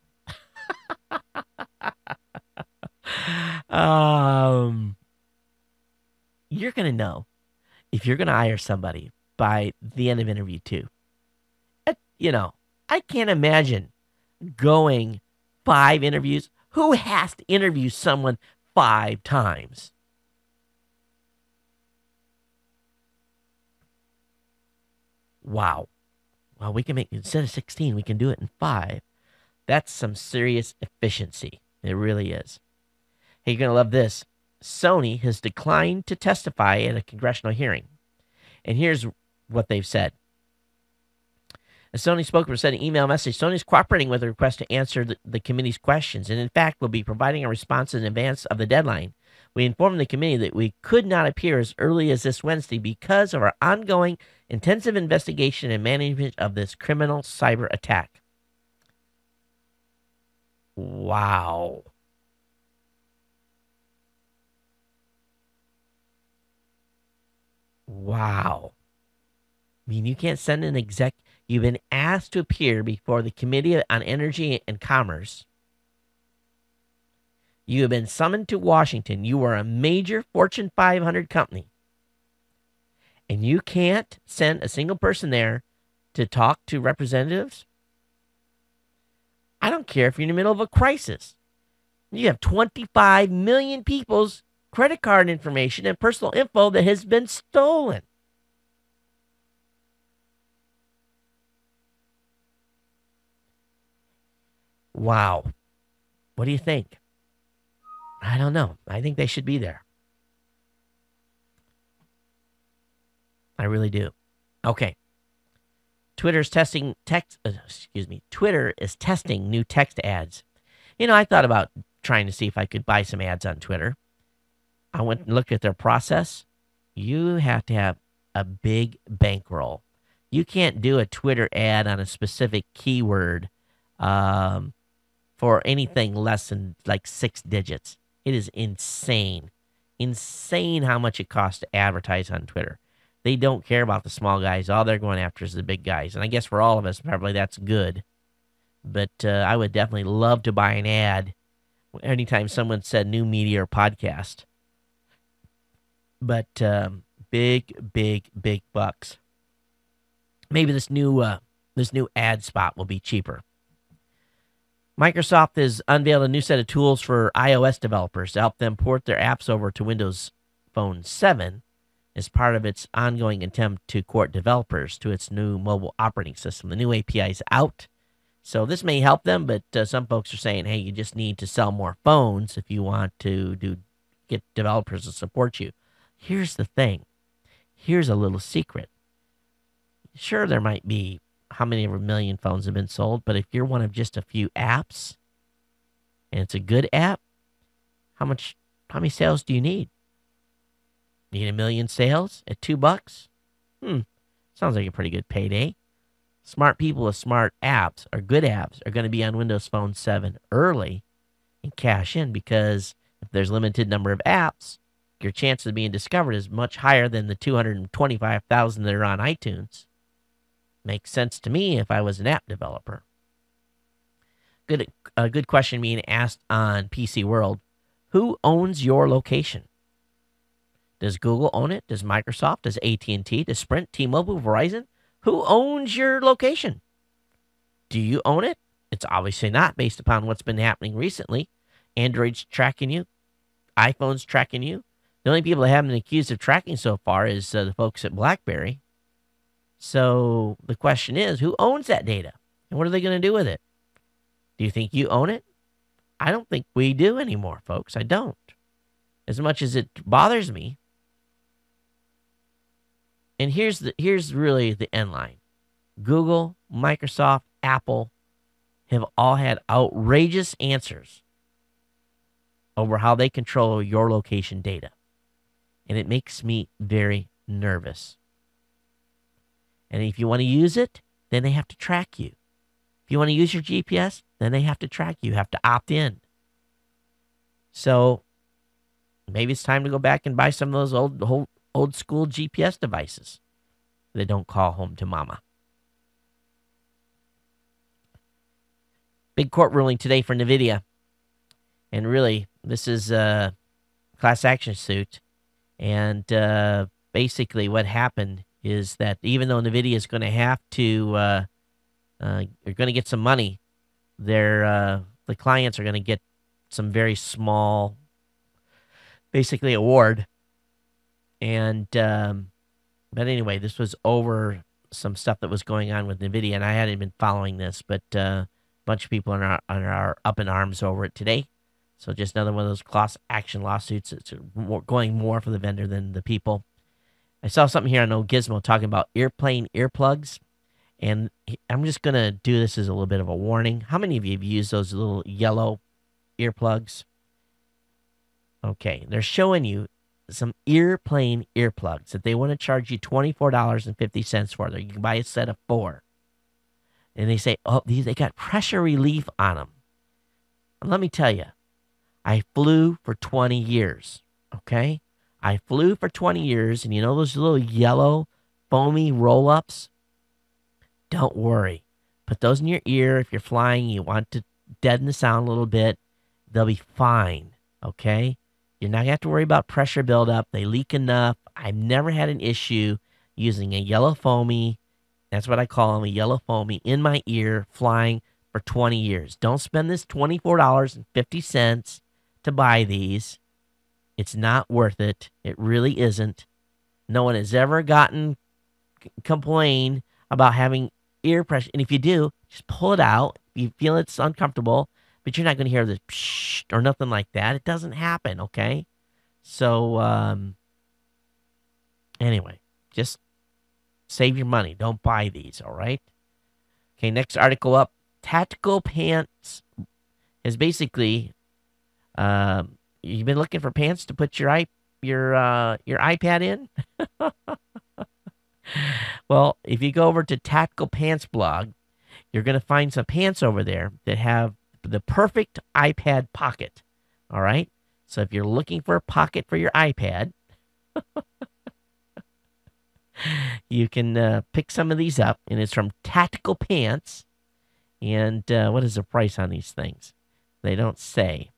You're going to know if you're going to hire somebody by the end of interview 2. I can't imagine going 5 interviews. Who has to interview someone 5 times? Wow. Well, we can make, instead of 16, we can do it in 5. That's some serious efficiency. It really is. Hey, you're going to love this. Sony has declined to testify at a congressional hearing. And here's what they've said. A Sony spokesperson said in an email message, Sony is cooperating with the request to answer the committee's questions, and in fact will be providing a response in advance of the deadline. We informed the committee that we could not appear as early as this Wednesday because of our ongoing intensive investigation and management of this criminal cyber attack. Wow. Wow. I mean, you can't send an exec. You've been asked to appear before the Committee on Energy and Commerce. You have been summoned to Washington. You are a major Fortune 500 company. And you can't send a single person there to talk to representatives? I don't care if you're in the middle of a crisis. You have 25 million people's credit card information and personal info that has been stolen. Wow. What do you think? I don't know. I think they should be there. really do. Okay. Twitter is testing new text ads. I thought about trying to see if I could buy some ads on Twitter. I went and looked at their process. You have to have a big bankroll. You can't do a Twitter ad on a specific keyword for anything less than like 6 digits. It is insane. Insane how much it costs to advertise on Twitter. They don't care about the small guys. All they're going after is the big guys. And I guess for all of us, probably that's good. But I would definitely love to buy an ad anytime someone said new media or podcast. But big bucks. Maybe this new ad spot will be cheaper. Microsoft has unveiled a new set of tools for iOS developers to help them port their apps over to Windows Phone 7 as part of its ongoing attempt to court developers to its new mobile operating system. The new API is out, so this may help them, but some folks are saying, hey, you just need to sell more phones if you want to get developers to support you. Here's the thing. Here's a little secret. Sure, there might be how many over a million phones have been sold, but if you're one of just a few apps, and it's a good app, how many sales do you need? Need 1 million sales at $2? Sounds like a pretty good payday. Smart people with smart apps or good apps are going to be on Windows Phone 7 early and cash in, because if there's limited number of apps, your chance of being discovered is much higher than the 225,000 that are on iTunes. Makes sense to me if I was an app developer. A good question being asked on PC World. Who owns your location? Does Google own it? Does Microsoft? Does AT&T? Does Sprint? T-Mobile? Verizon? Who owns your location? Do you own it? It's obviously not, based upon what's been happening recently. Android's tracking you. iPhone's tracking you. The only people that haven't been accused of tracking so far is the folks at BlackBerry. So the question is, who owns that data? And what are they going to do with it? Do you think you own it? I don't think we do anymore, folks. I don't. As much as it bothers me. And here's really the end line. Google, Microsoft, Apple have all had outrageous answers over how they control your location data. And it makes me very nervous. And if you want to use it, then they have to track you. If you want to use your GPS, then they have to track you. You have to opt in. So maybe it's time to go back and buy some of those old school GPS devices that don't call home to mama. Big court ruling today for NVIDIA. And really, this is a class action suit. And basically what happened is that even though NVIDIA is going to have to, are going to get some money, the clients are going to get some very small, basically, award. And, but anyway, this was over some stuff that was going on with NVIDIA, and I hadn't been following this, but a bunch of people are up in arms over it today. So just another one of those class action lawsuits. It's going more for the vendor than the people. I saw something here on old Gizmo talking about airplane earplugs, and I'm just going to do this as a little bit of a warning. How many of you have used those little yellow earplugs? Okay, they're showing you some airplane earplugs that they want to charge you $24.50 for. You can buy a set of 4. And they say, oh, they got pressure relief on them. And let me tell you, I flew for 20 years, okay? I flew for 20 years, and you know those little yellow foamy roll-ups? Don't worry. Put those in your ear if you're flying. You want to deaden the sound a little bit. They'll be fine, okay? You're not going to have to worry about pressure buildup. They leak enough. I've never had an issue using a yellow foamy, that's what I call them, a yellow foamy, in my ear flying for 20 years. Don't spend this $24.50 to buy these. It's not worth it. It really isn't. No one has ever complained about having ear pressure. And if you do, just pull it out. If you feel it's uncomfortable, but you're not going to hear this psh or nothing like that. It doesn't happen, okay? So, anyway, just Save your money. Don't buy these, all right? Okay, next article up. Tactical pants is basically, you've been looking for pants to put your iPad in? Well, if you go over to Tactical Pants blog, you're going to find some pants over there that have the perfect iPad pocket, all right? So if you're looking for a pocket for your iPad, you can pick some of these up, and it's from Tactical Pants. And what is the price on these things? They don't say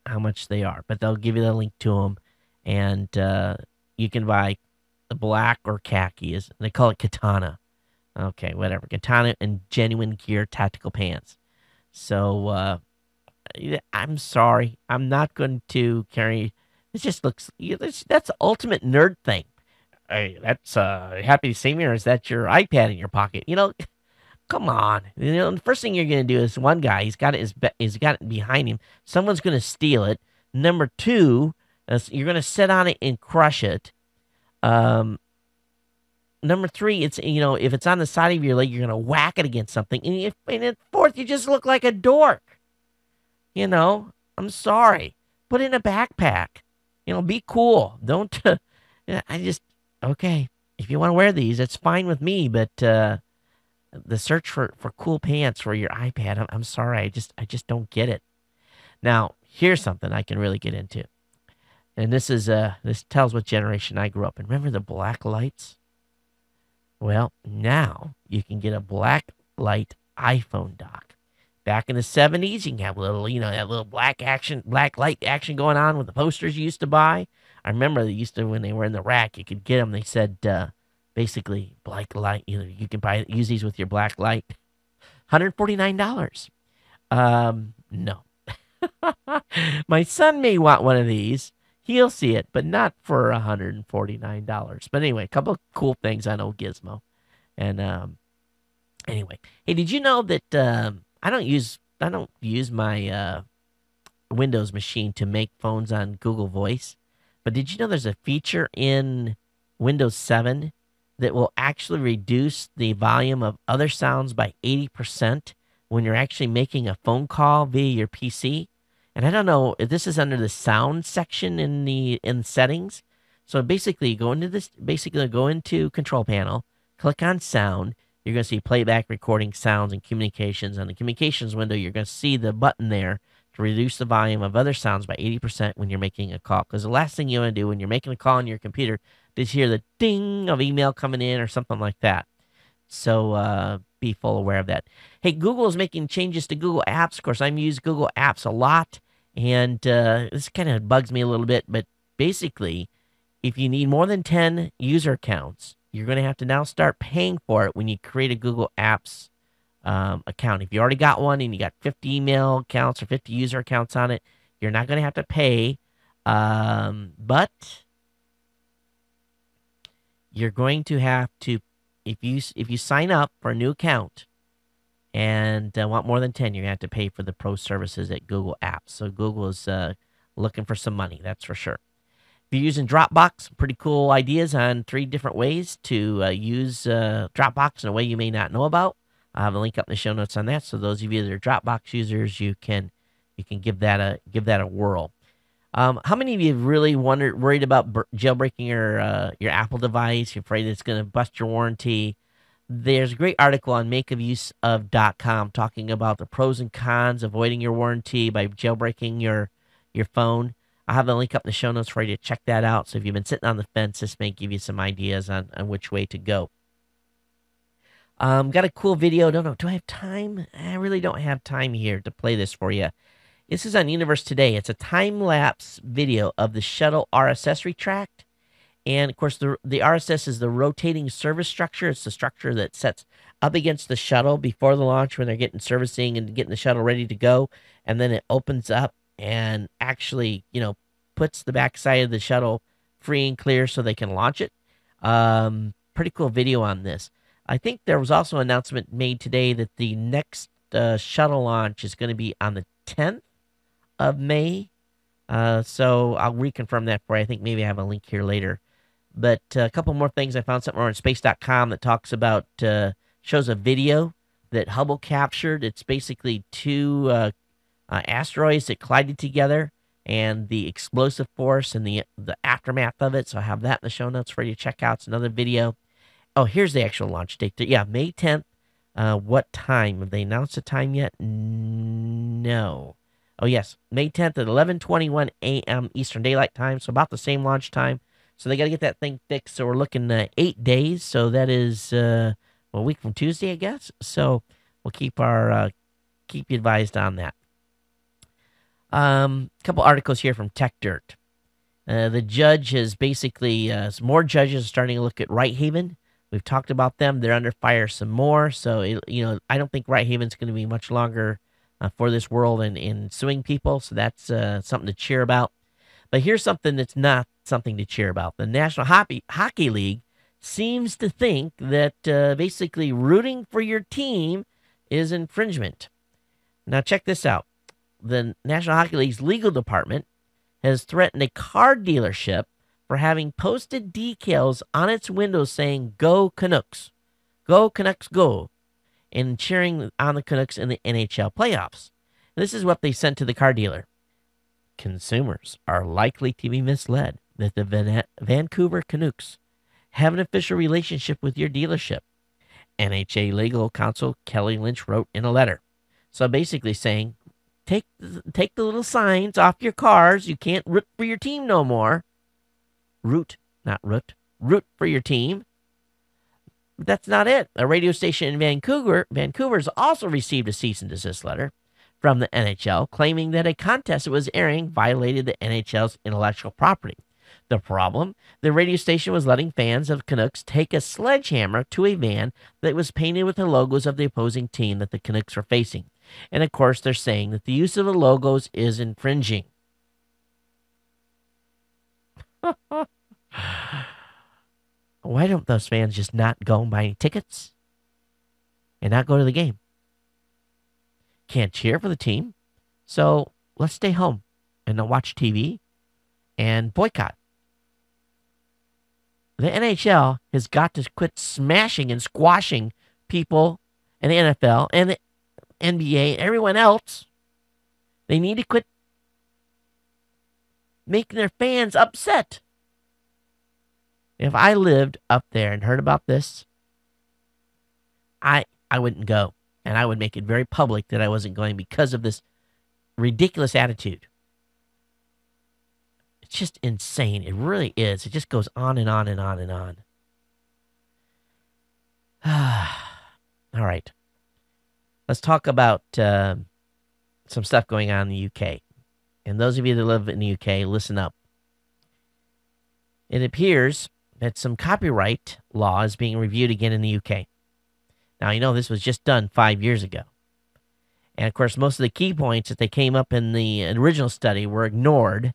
how much they are, but they'll give you the link to them, and you can buy the black or khaki. They call it katana. Okay, whatever. Katana and genuine gear tactical pants. So I'm sorry. I'm not going to carry. It just looks. That's the ultimate nerd thing. Hey, that's happy to see me, or is that your iPad in your pocket? Come on. The first thing you're going to do is one guy, he's got it behind him. Someone's going to steal it. Number two, you're going to sit on it and crush it. Number three, it's if it's on the side of your leg, you're going to whack it against something. And then fourth, you just look like a dork. I'm sorry. Put it in a backpack. Be cool. Don't, okay. If you want to wear these, it's fine with me. But the search for cool pants for your iPad, I'm sorry. I just don't get it. Now, here's something I can really get into. And this tells what generation I grew up in. Remember the black lights? Well, now you can get a black light iPhone dock. Back in the 70s, you can have a little, that little black light action going on with the posters you used to buy. I remember when they were in the rack, you could get them. They said, basically, black light, you can use these with your black light. $149. No. My son may want one of these. He'll see it, but not for $149. But anyway, a couple of cool things on old Gizmo. And anyway, hey, did you know that I don't use my Windows machine to make phones on Google Voice? But did you know there's a feature in Windows 7 that will actually reduce the volume of other sounds by 80% when you're actually making a phone call via your PC? And I don't know if this is under the sound section in settings. So basically, go into Control Panel, click on Sound. You're going to see Playback, Recording, Sounds, and Communications. On the Communications window, you're going to see the button there to reduce the volume of other sounds by 80% when you're making a call. Because the last thing you want to do when you're making a call on your computer is hear the ding of email coming in or something like that. So be full aware of that. Hey, Google is making changes to Google Apps. Of course, I'm using Google Apps a lot. And this kind of bugs me a little bit, but basically, if you need more than 10 user accounts, you're going to have to now start paying for it when you create a Google Apps account. If you already got one and you got 50 email accounts or 50 user accounts on it, you're not going to have to pay, but you're going to have to, if you sign up for a new account, and want more than 10, you're going to have to pay for the pro services at Google Apps. So Google is looking for some money, that's for sure. If you're using Dropbox, pretty cool ideas on 3 different ways to use Dropbox in a way you may not know about. I'll have a link up in the show notes on that. So those of you that are Dropbox users, you can give that a whirl. How many of you have really worried about jailbreaking your Apple device? You're afraid it's going to bust your warranty? There's a great article on makeofuseof.com talking about the pros and cons of avoiding your warranty by jailbreaking your phone. I'll have a link up in the show notes for you to check that out. So if you've been sitting on the fence, this may give you some ideas on which way to go. Got a cool video. Don't know. Do I have time? I really don't have time here to play this for you. This is on Universe Today. It's a time-lapse video of the shuttle RSS retract. And, of course, the RSS is the rotating service structure. It's the structure that sets up against the shuttle before the launch when they're getting servicing and getting the shuttle ready to go. And then it opens up and actually, puts the backside of the shuttle free and clear so they can launch it. Pretty cool video on this. I think there was also an announcement made today that the next shuttle launch is going to be on the 10th of May. So I'll reconfirm that for you. I think maybe I have a link here later. But a couple more things. I found something on space.com that talks about, shows a video that Hubble captured. It's basically two asteroids that collided together and the explosive force and the aftermath of it. So I have that in the show notes for you to check out. It's another video. Oh, here's the actual launch date. Yeah, May 10th. What time? Have they announced the time yet? No. Oh, yes. May 10th at 11:21 a.m. Eastern Daylight Time. So about the same launch time. So they got to get that thing fixed. So we're looking at 8 days. So that is a week from Tuesday, I guess. So we'll keep you advised on that. A couple articles here from Tech Dirt. The judge has basically, more judges are starting to look at Righthaven. We've talked about them. They're under fire some more. So, I don't think Righthaven's going to be much longer for this world and suing people. So that's something to cheer about. But here's something that's not something to cheer about. The National Hockey League seems to think that basically rooting for your team is infringement. Now, check this out. The National Hockey League's legal department has threatened a car dealership for having posted decals on its windows saying, "Go Canucks. Go Canucks, go," and cheering on the Canucks in the NHL playoffs. This is what they sent to the car dealer. Consumers are likely to be misled that the Vancouver Canucks have an official relationship with your dealership, NHA legal counsel Kelly Lynch wrote in a letter. So basically saying, take the little signs off your cars. You can't root for your team no more. Root for your team. But that's not it. A radio station in Vancouver's also received a cease and desist letter from the NHL claiming that a contest it was airing violated the NHL's intellectual property. The problem? The radio station was letting fans of Canucks take a sledgehammer to a van that was painted with the logos of the opposing team that the Canucks were facing. And of course, they're saying that the use of the logos is infringing. Why don't those fans just not go and buy any tickets and not go to the game? Can't cheer for the team, so let's stay home and not watch TV and boycott. The NHL has got to quit smashing and squashing people in the NFL and the NBA and everyone else. They need to quit making their fans upset. If I lived up there and heard about this, I wouldn't go. And I would make it very public that I wasn't going because of this ridiculous attitude. It's just insane. It really is. It just goes on and on and on and on. All right. Let's talk about some stuff going on in the UK. And those of you that live in the UK, listen up. It appears that some copyright law is being reviewed again in the UK. Now, this was just done 5 years ago. And, of course, most of the key points that they came up in the original study were ignored.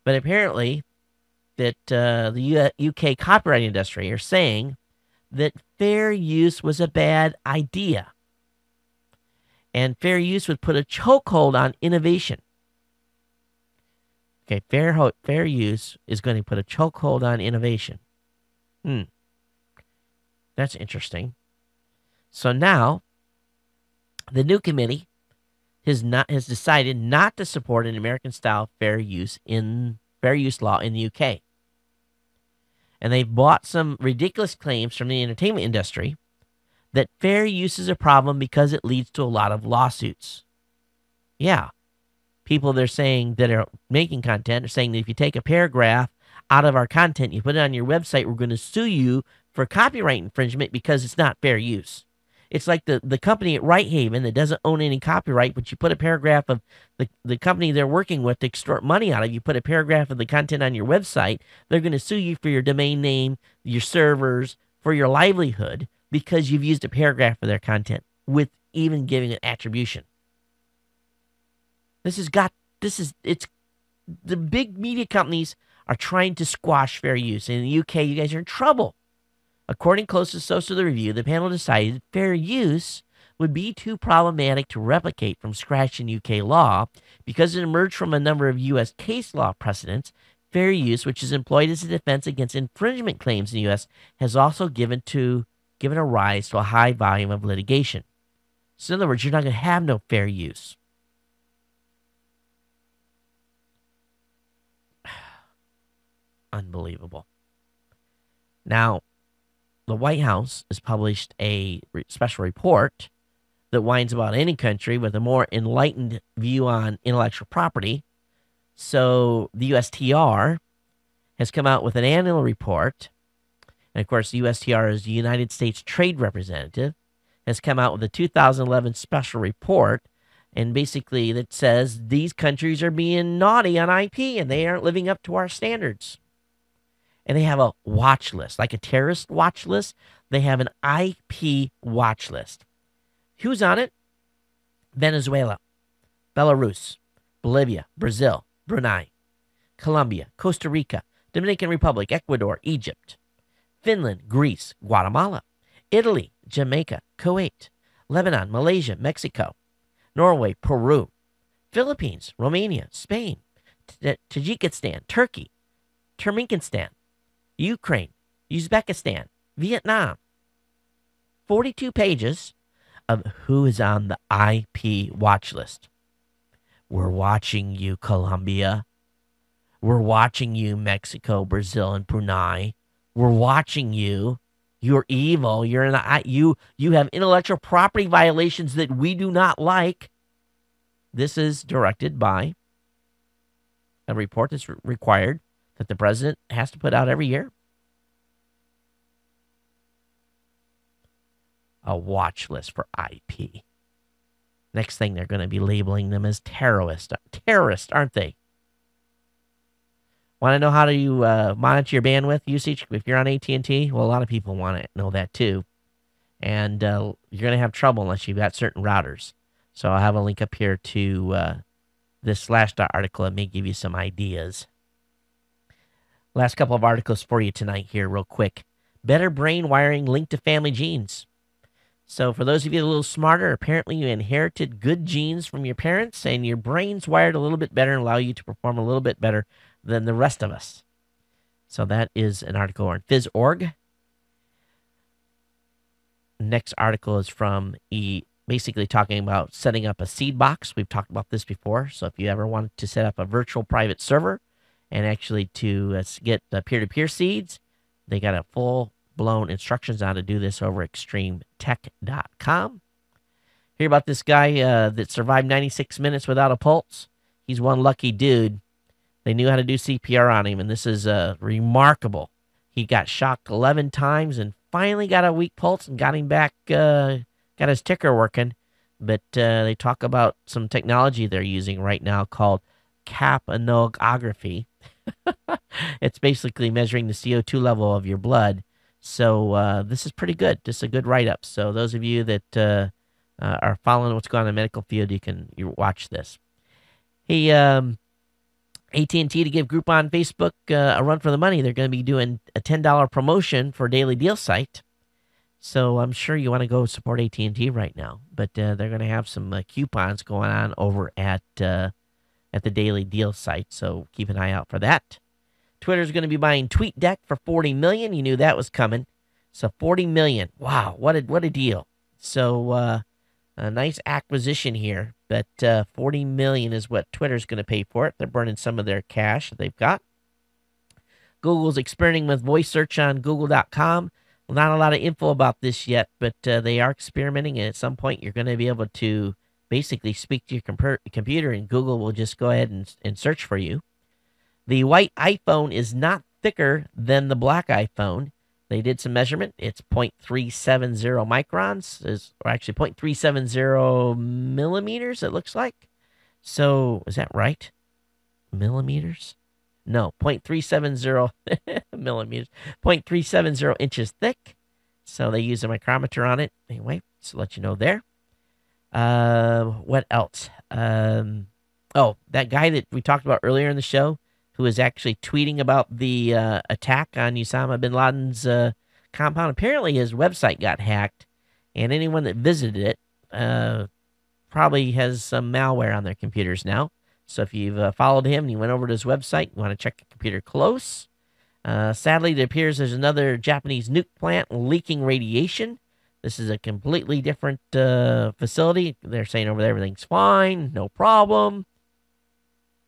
But apparently that the UK copyright industry are saying that fair use was a bad idea. And fair use would put a chokehold on innovation. Okay, fair use is going to put a chokehold on innovation. That's interesting. So now, the new committee has decided not to support an American-style fair use law in the UK. And they've bought some ridiculous claims from the entertainment industry that fair use is a problem because it leads to a lot of lawsuits. Yeah. People they're saying that are making content are saying that if you take a paragraph out of our content, you put it on your website, we're going to sue you for copyright infringement because it's not fair use. It's like the company at Righthaven that doesn't own any copyright, but you put a paragraph of the company they're working with to extort money out of. You put a paragraph of the content on your website, they're going to sue you for your domain name, your servers, for your livelihood because you've used a paragraph of their content with even giving it attribution. It's the big media companies are trying to squash fair use. In the UK, you guys are in trouble. According closest source to the review, the panel decided fair use would be too problematic to replicate from scratch in UK law because it emerged from a number of U.S. case law precedents. fair use, which is employed as a defense against infringement claims in the U.S., has also given a rise to a high volume of litigation. So in other words, you're not going to have no fair use. Unbelievable. Now, the White House has published a special report that whines about any country with a more enlightened view on intellectual property. So the USTR has come out with an annual report. And of course, the USTR is the United States Trade Representative, has come out with a 2011 special report. And basically that says these countries are being naughty on IP and they aren't living up to our standards. And they have a watch list, like a terrorist watch list. They have an IP watch list. Who's on it? Venezuela, Belarus, Bolivia, Brazil, Brunei, Colombia, Costa Rica, Dominican Republic, Ecuador, Egypt, Finland, Greece, Guatemala, Italy, Jamaica, Kuwait, Lebanon, Malaysia, Mexico, Norway, Peru, Philippines, Romania, Spain, Tajikistan, Turkey, Turkmenistan, Ukraine, Uzbekistan, Vietnam. 42 pages of who is on the IP watch list. We're watching you, Colombia. We're watching you, Mexico, Brazil, and Brunei. We're watching you. You're evil. You're you have intellectual property violations that we do not like. This is directed by a report that's required that the president has to put out every year. A watch list for IP. Next thing, they're going to be labeling them as terrorists, aren't they? Want to know how to monitor your bandwidth usage if you're on AT&T? Well, a lot of people want to know that too. And you're going to have trouble unless you've got certain routers. So I'll have a link up here to this Slashdot article that may give you some ideas. Last couple of articles for you tonight here real quick. Better brain wiring linked to family genes. So for those of you a little smarter, apparently you inherited good genes from your parents and your brain's wired a little bit better and allow you to perform a little bit better than the rest of us. So that is an article on Phys.org. Next article is from basically talking about setting up a seed box. We've talked about this before. So if you ever wanted to set up a virtual private server and actually to get peer-to-peer seeds, they got a full-blown instructions on how to do this over extremetech.com. Hear about this guy that survived 96 minutes without a pulse? He's one lucky dude. They knew how to do CPR on him, and this is remarkable. He got shocked 11 times and finally got a weak pulse and got him back, got his ticker working. But they talk about some technology they're using right now called capnography. It's basically measuring the CO2 level of your blood. So this is pretty good. This is a good write-up. So those of you that are following what's going on in the medical field, you watch this. Hey, AT&T to give Groupon Facebook a run for the money. They're going to be doing a $10 promotion for Daily Deal site. So I'm sure you want to go support AT&T right now. But they're going to have some coupons going on over at the Daily Deal site. So keep an eye out for that. Twitter's going to be buying TweetDeck for $40 million. You knew that was coming. So $40 million. Wow, what a deal. So a nice acquisition here. But $40 million is what Twitter's going to pay for it. They're burning some of their cash that they've got. Google's experimenting with voice search on Google.com. Well, not a lot of info about this yet, but they are experimenting. And at some point, you're going to be able to basically speak to your computer, and Google will just go ahead and search for you. The white iPhone is not thicker than the black iPhone. They did some measurement. It's 0.370 microns, or actually 0.370 millimeters, it looks like. So, is that right? Millimeters? No, 0.370 millimeters. 0.370 inches thick. So they use a micrometer on it. Anyway, just to let you know there. What else? That guy that we talked about earlier in the show, who is actually tweeting about the attack on Osama bin Laden's compound. Apparently his website got hacked, and anyone that visited it probably has some malware on their computers now. So if you've followed him and you went over to his website, you want to check the computer close. Sadly, it appears there's another Japanese nuke plant leaking radiation. This is a completely different facility. They're saying over there everything's fine, no problem.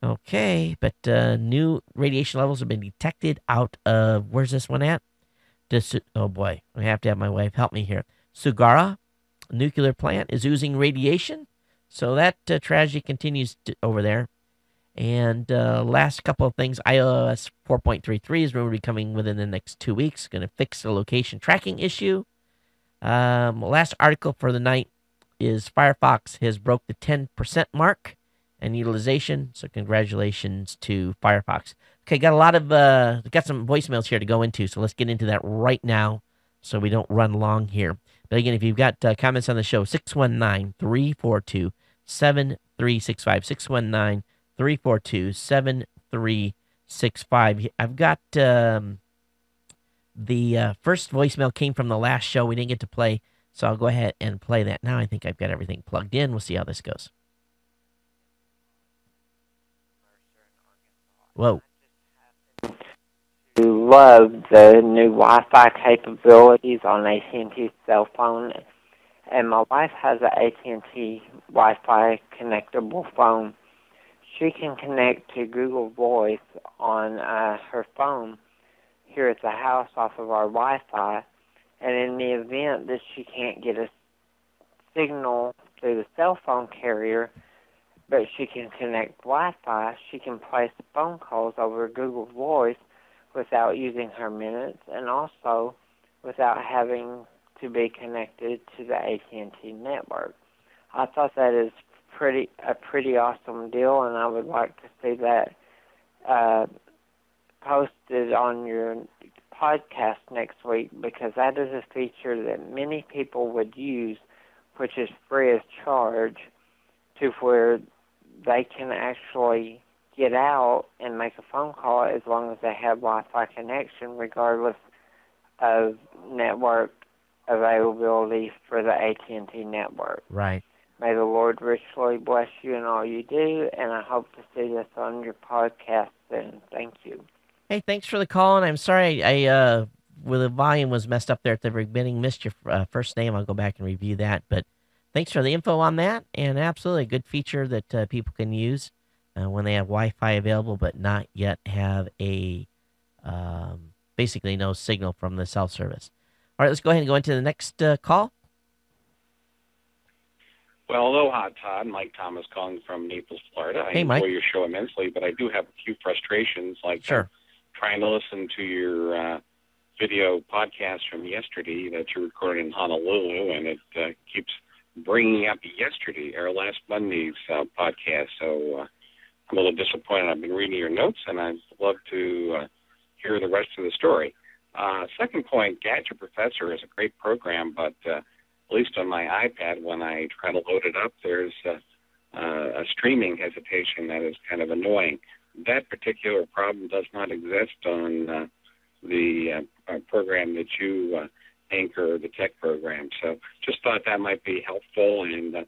Okay, but new radiation levels have been detected out of, where's this one at? Oh boy, I have to have my wife help me here. Sugara nuclear plant is oozing radiation. So that tragedy continues over there. And last couple of things, iOS 4.33 is rumored to be coming within the next 2 weeks. Going to fix the location tracking issue. Last article for the night is Firefox has broke the 10% mark and utilization. So congratulations to Firefox. Okay, got some voicemails here to go into. So let's get into that right now so we don't run long here. But again, if you've got comments on the show, 619-342-7365, 619-342-7365. I've got the first voicemail came from the last show we didn't get to play, so I'll go ahead and play that now. I think I've got everything plugged in. We'll see how this goes. Whoa. Love the new Wi-Fi capabilities on AT&T's cell phone, and my wife has an AT&T Wi-Fi connectable phone. She can connect to Google Voice on her phone here at the house off of our Wi-Fi, and in the event that she can't get a signal through the cell phone carrier, but she can connect Wi-Fi, she can place phone calls over Google Voice without using her minutes, and also without having to be connected to the AT&T network. I thought that is a pretty awesome deal, and I would like to see that posted on your podcast next week, because that is a feature that many people would use, which is free of charge, to where they can actually get out and make a phone call as long as they have Wi-Fi connection, regardless of network availability for the AT&T network. Right. May the Lord richly bless you in all you do, and I hope to see this on your podcast soon. Thank you. Hey, thanks for the call, and I'm sorry I well, the volume was messed up there at the very beginning. Missed your first name. I'll go back and review that, but thanks for the info on that, and absolutely a good feature that people can use when they have Wi-Fi available but not yet have a basically no signal from the cell service. All right, let's go ahead and go into the next call. Well, aloha, Todd. Mike Thomas calling from Naples, Florida. I enjoy your show immensely, but I do have a few frustrations, like trying to listen to your video podcast from yesterday that you recorded in Honolulu, and it keeps bringing up yesterday, or last Monday's podcast. So I'm a little disappointed. I've been reading your notes, and I'd love to hear the rest of the story. Second point, Gadget Professor is a great program, but at least on my iPad, when I try to load it up, there's a streaming hesitation that is kind of annoying. That particular problem does not exist on the program that you anchor, the tech program. So just thought that might be helpful, and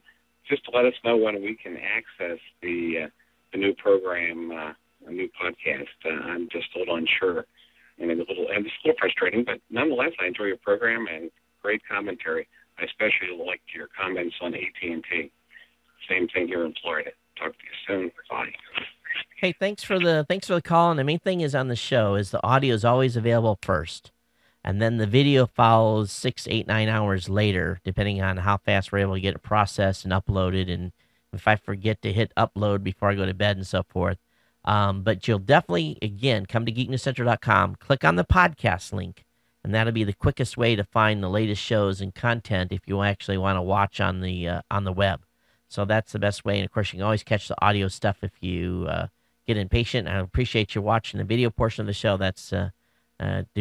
just to let us know when we can access the new program, a new podcast. I'm just a little unsure, and it's a little frustrating, but nonetheless, I enjoy your program and great commentary. I especially liked your comments on AT&T. Same thing here in Florida. Talk to you soon. Bye. Hey, thanks for the call. And the main thing is on the show is the audio is always available first, and then the video follows 6, 8, 9 hours later, depending on how fast we're able to get it processed and uploaded, and if I forget to hit upload before I go to bed and so forth. But you'll definitely, again, come to geeknewscentral.com, click on the podcast link, and that'll be the quickest way to find the latest shows and content if you actually want to watch on the web. So that's the best way. And, of course, you can always catch the audio stuff if you get impatient. I appreciate you watching the video portion of the show. That's do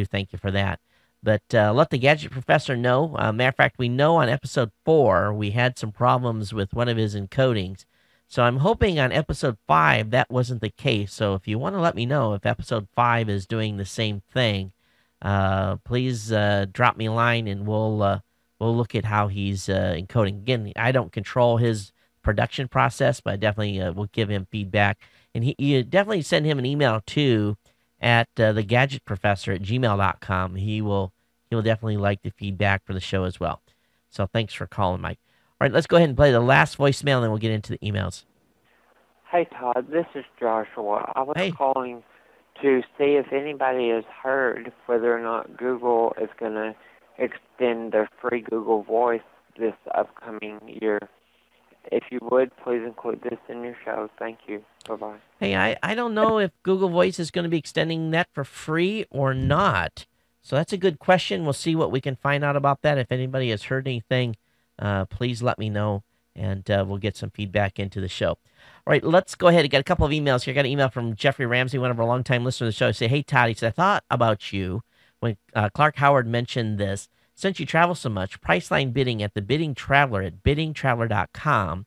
thank you for that. But let the Gadget Professor know. Matter of fact, we know on episode 4 we had some problems with one of his encodings. So I'm hoping on episode 5 that wasn't the case. So if you want to let me know if episode 5 is doing the same thing, please drop me a line, and we'll look at how he's encoding. Again, I don't control his production process, but I definitely will give him feedback. And you definitely send him an email, too, at thegadgetprofessor@gmail.com. He will definitely like the feedback for the show as well. So thanks for calling, Mike. All right, let's go ahead and play the last voicemail, and then we'll get into the emails. Hey, Todd, this is Joshua. I was Hey. calling to see if anybody has heard whether or not Google is going to extend their free Google Voice this upcoming year. If you would, please include this in your show. Thank you. Bye-bye. Hey, I don't know if Google Voice is going to be extending that for free or not. So that's a good question. We'll see what we can find out about that. If anybody has heard anything, please let me know, and we'll get some feedback into the show. All right, let's go ahead. I got a couple of emails here. I got an email from Jeffrey Ramsey, one of our longtime listeners of the show. He said, hey, Todd, he said, I thought about you when Clark Howard mentioned this. Since you travel so much, Priceline bidding at the Bidding Traveler at biddingtraveler.com.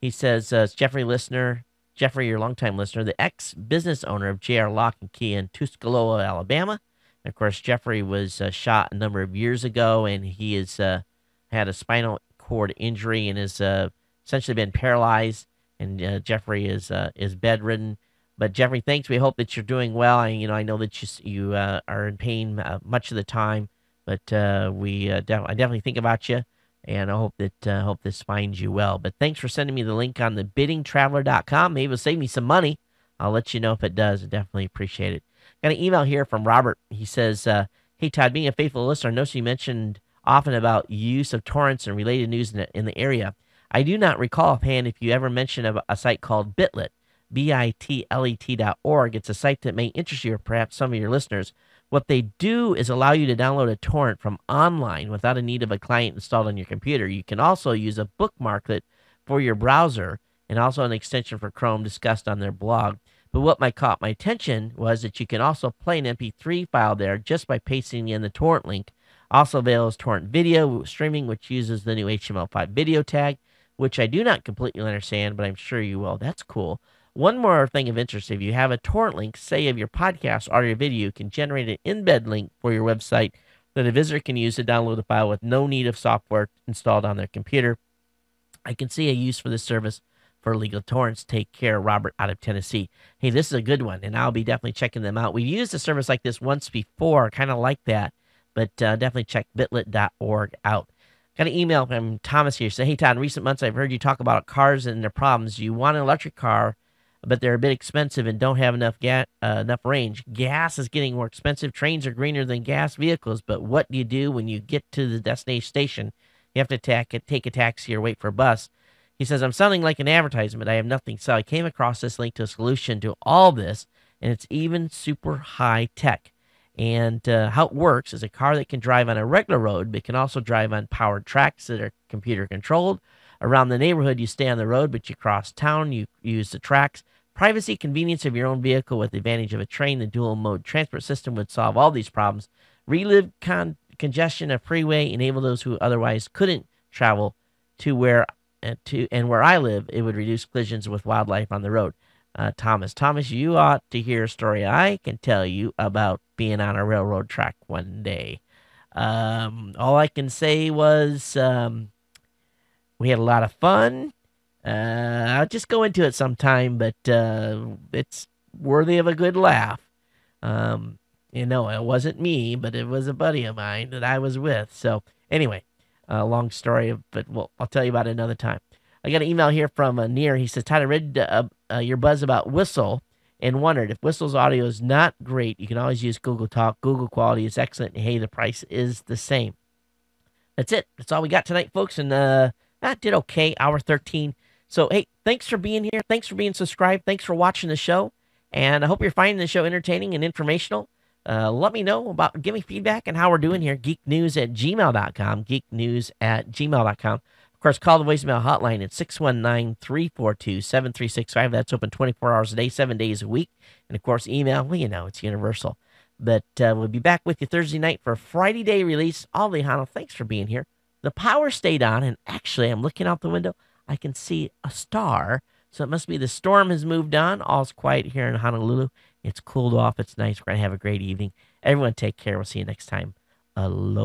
He says, Jeffrey, your longtime listener, the ex-business owner of JR Lock and Key in Tuscaloosa, Alabama. And, of course, Jeffrey was shot a number of years ago, and he has had a spinal cord injury and has essentially been paralyzed. And Jeffrey is bedridden. But Jeffrey, thanks. We hope that you're doing well. I know that you are in pain much of the time, but I definitely think about you, and I hope this finds you well. But thanks for sending me the link on the biddingtraveler.com. Maybe it'll save me some money. I'll let you know if it does. I definitely appreciate it. Got an email here from Robert. He says, hey, Todd, being a faithful listener, I noticed you mentioned often about use of torrents and related news in the area. I do not recall offhand if you ever mentioned a site called Bitlet, bitlet.org. It's a site that may interest you or perhaps some of your listeners. What they do is allow you to download a torrent from online without a need of a client installed on your computer. You can also use a bookmarklet for your browser and also an extension for Chrome discussed on their blog. But what caught my attention was that you can also play an MP3 file there just by pasting in the torrent link. Also available is torrent video streaming, which uses the new HTML5 video tag, which I do not completely understand, but I'm sure you will. That's cool. One more thing of interest, if you have a torrent link, say of your podcast or your video, you can generate an embed link for your website that a visitor can use to download the file with no need of software installed on their computer. I can see a use for this service for illegal torrents. Take care, Robert out of Tennessee. Hey, this is a good one, and I'll be definitely checking them out. We've used a service like this once before, kind of like that, but definitely check bitlet.org out. Got an email from Thomas here. Say, hey, Todd, in recent months I've heard you talk about cars and their problems. You want an electric car, but they're a bit expensive and don't have enough range. Gas is getting more expensive. Trains are greener than gas vehicles, but what do you do when you get to the destination station? You have to take a taxi or wait for a bus. He says, I'm sounding like an advertisement. I have nothing. So I came across this link to a solution to all this, and it's even super high tech. And how it works is a car that can drive on a regular road, but can also drive on powered tracks that are computer controlled. Around the neighborhood, you stay on the road, but you cross town, you use the tracks. Privacy, convenience of your own vehicle with the advantage of a train. The dual mode transport system would solve all these problems. Relive congestion of freeway, enable those who otherwise couldn't travel to where I live. It would reduce collisions with wildlife on the road. Thomas, you ought to hear a story I can tell you about being on a railroad track one day. All I can say was we had a lot of fun. I'll just go into it sometime, but it's worthy of a good laugh. It wasn't me, but it was a buddy of mine that I was with. So anyway, long story, but I'll tell you about it another time. I got an email here from Near. He says, Todd, I read your buzz about Whistle and wondered if Whistle's audio is not great. You can always use Google Talk. Google quality is excellent. And hey, the price is the same. That's it. That's all we got tonight, folks. And that did okay. Hour 13. So, hey, thanks for being here. Thanks for being subscribed. Thanks for watching the show. And I hope you're finding the show entertaining and informational. Let me know give me feedback on how we're doing here. geeknews@gmail.com. geeknews@gmail.com. Of course, call the voicemail hotline at 619-342-7365. That's open 24 hours a day, 7 days a week. And, of course, email, it's universal. But we'll be back with you Thursday night for a Friday day release. All the Ohana, thanks for being here. The power stayed on, and actually, I'm looking out the window. I can see a star. So it must be the storm has moved on. All's quiet here in Honolulu. It's cooled off. It's nice. We're going to have a great evening. Everyone take care. We'll see you next time. Aloha.